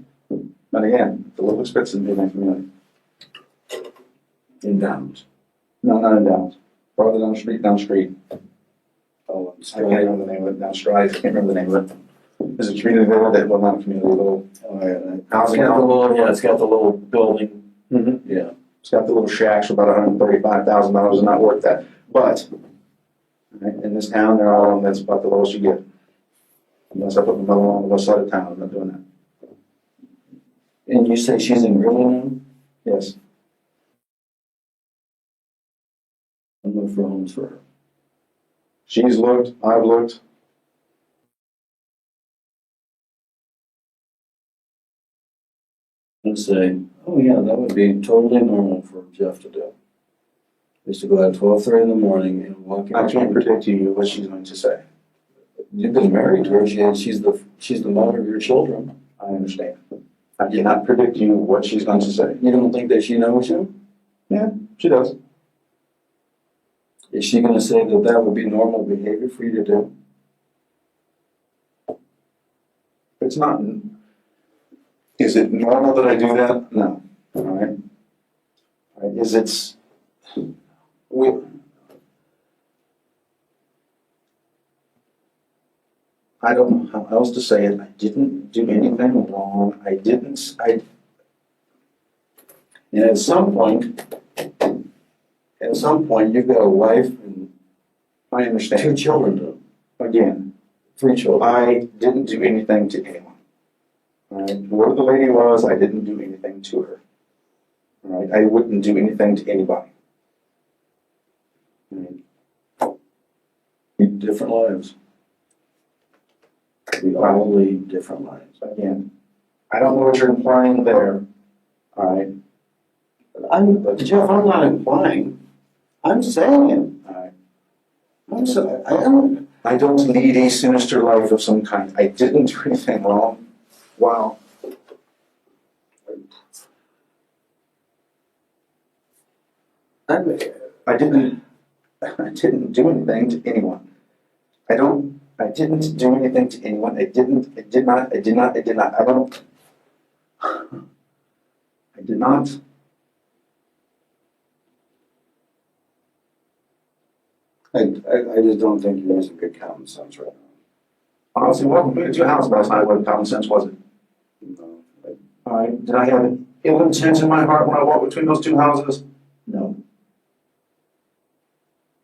[SPEAKER 7] but again, it's a little expensive in that community.
[SPEAKER 6] In Downs.
[SPEAKER 7] No, not in Dallas. Farther down the street.
[SPEAKER 6] Oh,
[SPEAKER 7] I can't remember the name of it. Down Strides, I can't remember the name of it. There's a community there that, well, not a community, a little housing out.
[SPEAKER 6] Yeah, it's got the little building.
[SPEAKER 7] Mm-hmm.
[SPEAKER 6] Yeah.
[SPEAKER 7] It's got the little shacks for about $135,000 and not worth that. But right, in this town, they're all, that's about the lowest you get. Unless I put my mother on the west side of town, I'm not doing that.
[SPEAKER 6] And you say she's in Greeley now?
[SPEAKER 7] Yes.
[SPEAKER 6] I'm looking for homes for her.
[SPEAKER 7] She's looked, I've looked.
[SPEAKER 6] And say, oh yeah, that would be totally normal for Jeff to do. Is to go out at 12:30 in the morning and walk in.
[SPEAKER 7] I can't predict to you what she's going to say.
[SPEAKER 6] You've been married to her. She's the mother of your children.
[SPEAKER 7] I understand. I cannot predict to you what she's going to say.
[SPEAKER 6] You don't think that she knows you?
[SPEAKER 7] Yeah, she does.
[SPEAKER 6] Is she going to say that that would be normal behavior for you to do?
[SPEAKER 7] It's not. Is it normal that I do that? No. All right. All right. I don't know how else to say it. I didn't do anything wrong.
[SPEAKER 6] And at some point, you've got a wife and
[SPEAKER 7] I understand.
[SPEAKER 6] 2 children to,
[SPEAKER 7] Again,
[SPEAKER 6] 3 children.
[SPEAKER 7] I didn't do anything to anyone. All right. Whoever the lady was, I didn't do anything to her. All right. I wouldn't do anything to anybody. All right.
[SPEAKER 6] Lead different lives. We all lead different lives.
[SPEAKER 7] Again, I don't know what you're implying there. All right.
[SPEAKER 6] Jeff, I'm not implying. I'm saying.
[SPEAKER 7] All right.
[SPEAKER 6] I
[SPEAKER 7] I don't lead a sinister life of some kind. I didn't do anything wrong. Wow. I didn't do anything to anyone. I didn't do anything to anyone. I did not. I did not.
[SPEAKER 6] I just don't think you're using good common sense right now.
[SPEAKER 7] Honestly, welcome to your house last night. What common sense was it?
[SPEAKER 6] No.
[SPEAKER 7] All right. Did I have ill intent in my heart when I walked between those 2 houses? No.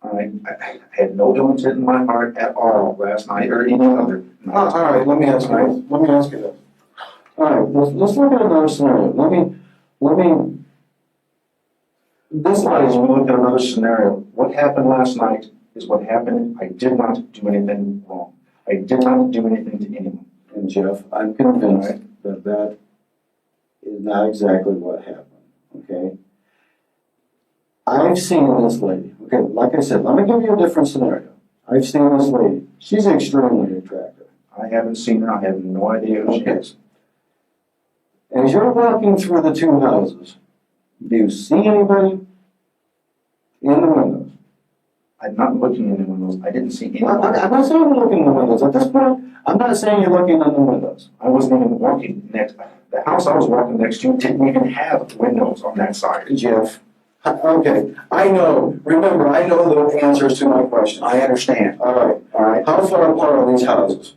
[SPEAKER 7] All right. I had no ill intent in my heart at all last night or any other night.
[SPEAKER 6] All right, let me ask you this. All right, let's look at another scenario.
[SPEAKER 7] This light is we look at another scenario. What happened last night is what happened. I did not do anything wrong. I did not do anything to anyone.
[SPEAKER 6] And Jeff, I'm convinced that is not exactly what happened, okay? I've seen this lady, okay, like I said, let me give you a different scenario. I've seen this lady. She's extremely attractive.
[SPEAKER 7] I haven't seen her. I have no idea who she is.
[SPEAKER 6] As you're walking through the 2 houses, do you see anybody in the windows?
[SPEAKER 7] I'm not looking in the windows. I didn't see
[SPEAKER 6] I'm
[SPEAKER 7] anyone.
[SPEAKER 6] not saying you're looking in the windows. At this point, I'm not saying you're looking in the windows.
[SPEAKER 7] I wasn't even walking next. The house I was walking next to didn't even have windows on that side.
[SPEAKER 6] Jeff, okay, I know. Remember, I know the answers to my questions.
[SPEAKER 7] I understand.
[SPEAKER 6] All right. How far apart are these houses?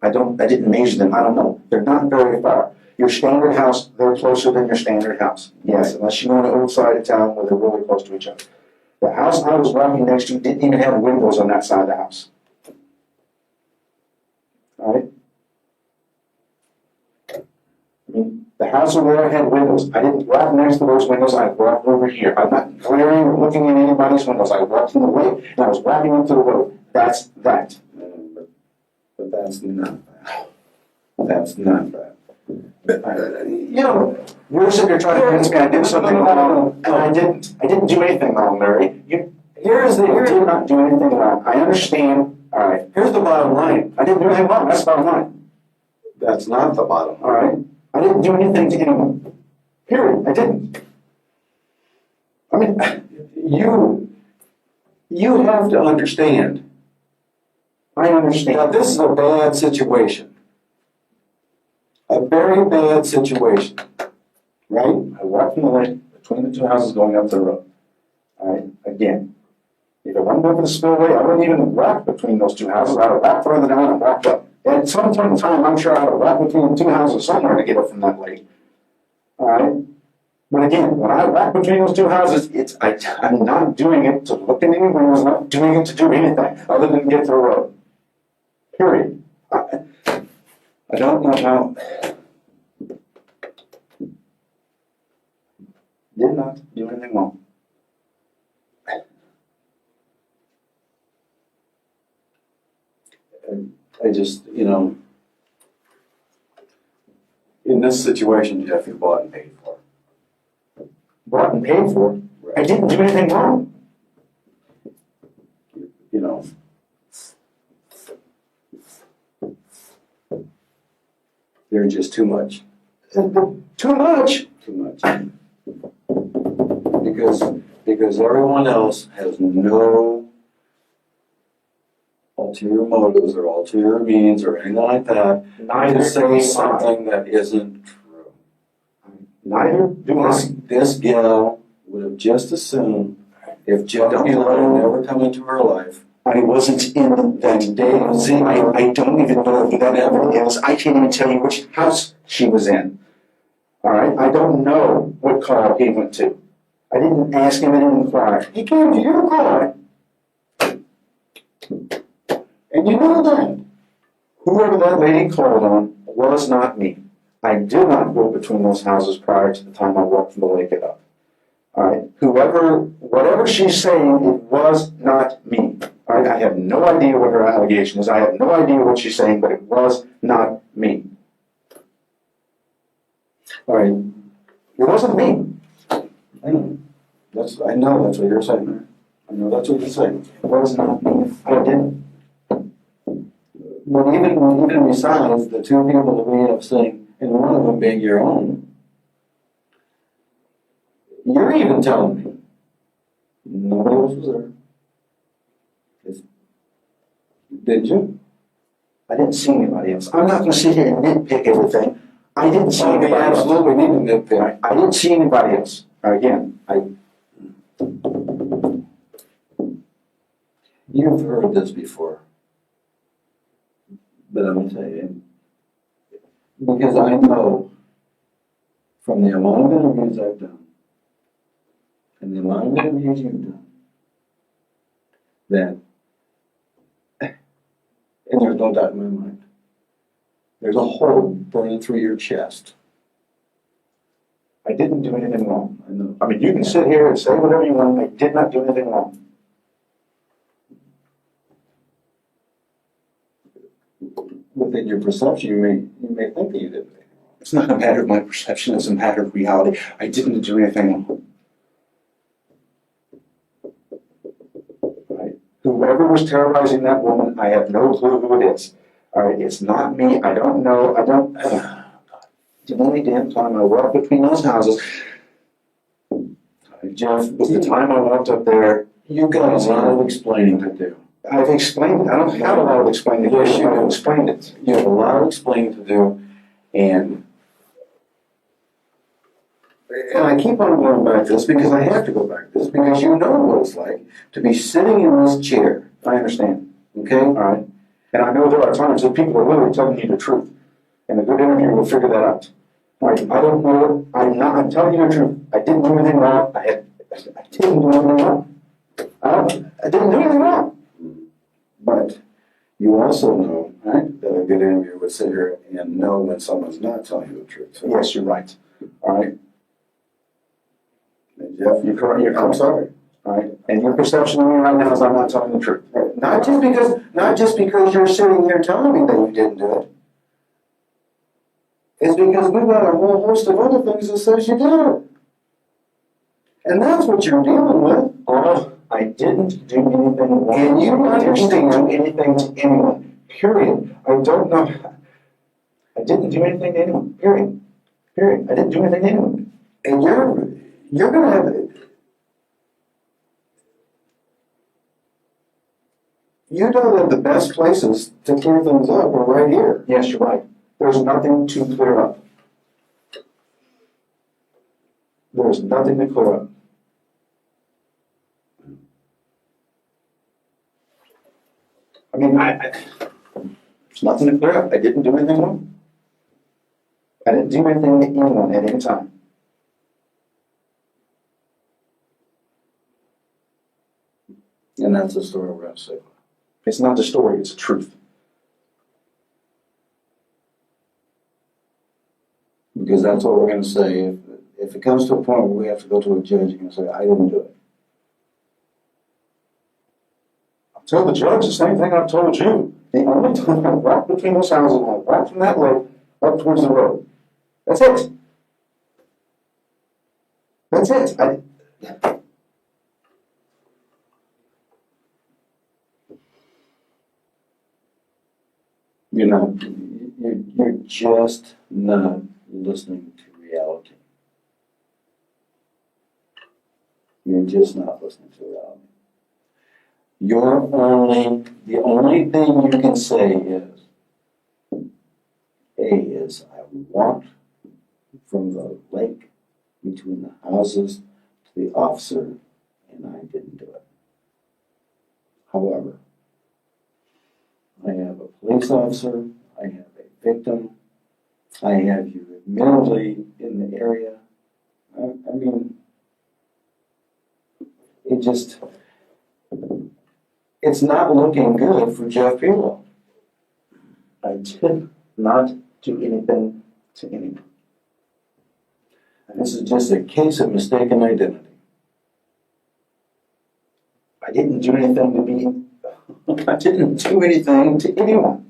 [SPEAKER 7] I didn't measure them. I don't know. They're not very far. Your standard house, they're closer than your standard house. Yes, unless you go on the old side of town where they're really close to each other. The house I was walking next to didn't even have windows on that side of the house. All right? I mean, the house over there had windows. I didn't walk next to those windows. I walked over here. I'm not glaring or looking in anybody's windows. I walked in the way and I was walking into the road. That's that.
[SPEAKER 6] But that's not that. That's not that. You know,
[SPEAKER 7] You're sitting there trying to convince me I did something wrong, and I didn't. I didn't do anything wrong, Larry. I did not do anything wrong. I understand. All right.
[SPEAKER 6] here's the bottom line.
[SPEAKER 7] I didn't do anything wrong. That's the bottom line.
[SPEAKER 6] That's not the bottom
[SPEAKER 7] All
[SPEAKER 6] line.
[SPEAKER 7] right. I didn't do anything to anyone. Period. I didn't. I mean,
[SPEAKER 6] You have to understand.
[SPEAKER 7] I understand.
[SPEAKER 6] Now, this is a bad situation. A very bad situation. Right?
[SPEAKER 7] I walked in the lane between the two houses going up the road. All right. Again, if it wasn't over the spillway, I wouldn't even walk between those two houses. I would walk further down and walked up. At some point in time, I'm sure I would walk between the two houses somewhere to get up from that lake. All right. But again, when I walk between those two houses, I'm not doing it to look in any windows, not doing it to do anything other than get to the road. Period.
[SPEAKER 6] I don't know how.
[SPEAKER 7] Did not do anything wrong.
[SPEAKER 6] I just, in this situation, Jeff, you bought and paid for.
[SPEAKER 7] Bought and paid for. I didn't do anything wrong.
[SPEAKER 6] You know. There's just too much.
[SPEAKER 7] Too much.
[SPEAKER 6] Too much. Because everyone else has no ulterior motives or ulterior means or anything like that.
[SPEAKER 7] Neither
[SPEAKER 6] To say something that isn't true.
[SPEAKER 7] Neither do I.
[SPEAKER 6] This gal would have just as soon if Jeff Pelo had never come into her life.
[SPEAKER 7] I wasn't in that day. See, I don't even know who that ever is. I can't even tell you which house she was in. All right? I don't know what car he went to. I didn't ask him, I didn't inquire. He came to your car. And you know that. Whoever that lady called on was not me. I did not go between those houses prior to the time I walked from the lake it up. All right? Whatever she's saying, it was not me. All right? I have no idea what her allegation is. I have no idea what she's saying, but it was not me. All right? It wasn't me.
[SPEAKER 6] I know that's what you're saying there. I know that's what you're saying.
[SPEAKER 7] It was not me. I didn't.
[SPEAKER 6] But even besides the two people that we have seen, and one of them being your own, you're even telling me nobody else was there. Did you?
[SPEAKER 7] I didn't see anybody else. I'm not going to sit here and nitpick everything. I didn't see anybody else.
[SPEAKER 6] Absolutely need to nitpick.
[SPEAKER 7] I didn't see anybody else. Again,
[SPEAKER 6] You've heard this before. But I'm going to tell you, because I know from the amount of interviews I've done and the amount of interviews you've done that, and there's no doubt in my mind, there's a hole burning through your chest.
[SPEAKER 7] I didn't do anything wrong.
[SPEAKER 6] I know.
[SPEAKER 7] I mean, you can sit here and say whatever you want. I did not do anything wrong.
[SPEAKER 6] Within your perception, you may think that you did anything wrong.
[SPEAKER 7] It's not a matter of my perception. It's a matter of reality. I didn't do anything wrong. Right? Whoever was terrorizing that woman, I have no clue who it is. All right, it's not me. I don't know. The only damn time I walked between those houses, Jeff, was the time I walked up there.
[SPEAKER 6] You've got a lot of explaining to do.
[SPEAKER 7] I've explained it. I don't have a lot of explaining to do.
[SPEAKER 6] Yes, you do.
[SPEAKER 7] I've explained it.
[SPEAKER 6] You have a lot of explaining to do, and I keep on going back to this because I have to go back to this because you know what it's like to be sitting in this chair.
[SPEAKER 7] I understand.
[SPEAKER 6] Okay?
[SPEAKER 7] All right. And I know there are times that people are literally telling you the truth. And a good interview will figure that out. All right, I don't know, I'm telling you the truth. I didn't do anything wrong. I didn't do anything wrong. I didn't do anything wrong.
[SPEAKER 6] But you also know, right, that a good interviewer would sit here and know when someone's not telling you the truth. So,
[SPEAKER 7] Yes, you're right. All right,
[SPEAKER 6] and Jeff,
[SPEAKER 7] you're correct.
[SPEAKER 6] I'm sorry.
[SPEAKER 7] All right, and your perception of me right now is I'm not telling the truth.
[SPEAKER 6] Not just because you're sitting here telling me that you didn't do it. It's because we've got a whole host of other things that says you did. And that's what you're dealing with.
[SPEAKER 7] Oh, I didn't do anything wrong.
[SPEAKER 6] And you understand.
[SPEAKER 7] I didn't do anything to anyone. Period. I don't know. I didn't do anything to anyone. Period. Period. I didn't do anything to anyone.
[SPEAKER 6] And you're gonna have, you know that the best places to clear things up are right here.
[SPEAKER 7] Yes, you're right. There's nothing to clear up. There's nothing to clear up. I mean, there's nothing to clear up. I didn't do anything wrong. I didn't do anything to anyone at any time.
[SPEAKER 6] And that's the story we're gonna say.
[SPEAKER 7] It's not the story, it's the truth.
[SPEAKER 6] Because that's what we're gonna say. If it comes to a point where we have to go to a judge, you're gonna say, I didn't do it.
[SPEAKER 7] I'll tell the judge the same thing I've told you. The only time I walked between those houses, I walked from that lake up towards the road. That's it. That's it.
[SPEAKER 6] You're just not listening to reality. You're just not listening to reality. The only thing you can say is I walked from the lake between the houses to the officer and I didn't do it. However, I have a police officer, I have a victim, I have you admittedly in the area. I mean, it's not looking good for Jeff Pelo.
[SPEAKER 7] I did not do anything to anyone.
[SPEAKER 6] And this is just a case of mistaken identity.
[SPEAKER 7] I didn't do anything to be. I didn't do anything to anyone.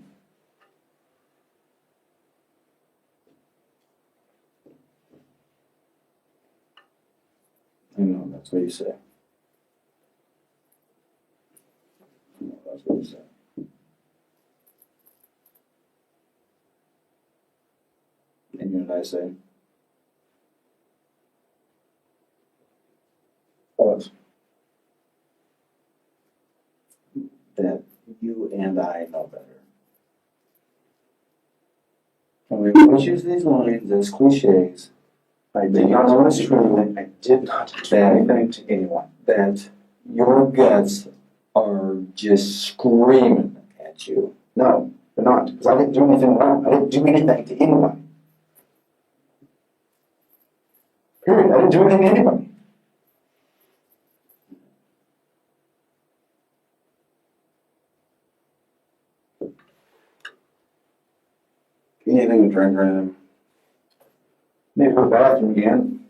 [SPEAKER 6] I know, that's what you say. I know, that's what you say. And you and I say,
[SPEAKER 7] What?
[SPEAKER 6] that you and I know better. And we always use these lines as cliches.
[SPEAKER 7] I did not do anything. I did not do anything to anyone.
[SPEAKER 6] That your guts are just screaming at you.
[SPEAKER 7] No, they're not, because I didn't do anything wrong. I didn't do anything to anyone. Period. I didn't do anything to anybody.
[SPEAKER 6] Anything to drink or anything?
[SPEAKER 7] Maybe go to the bathroom again.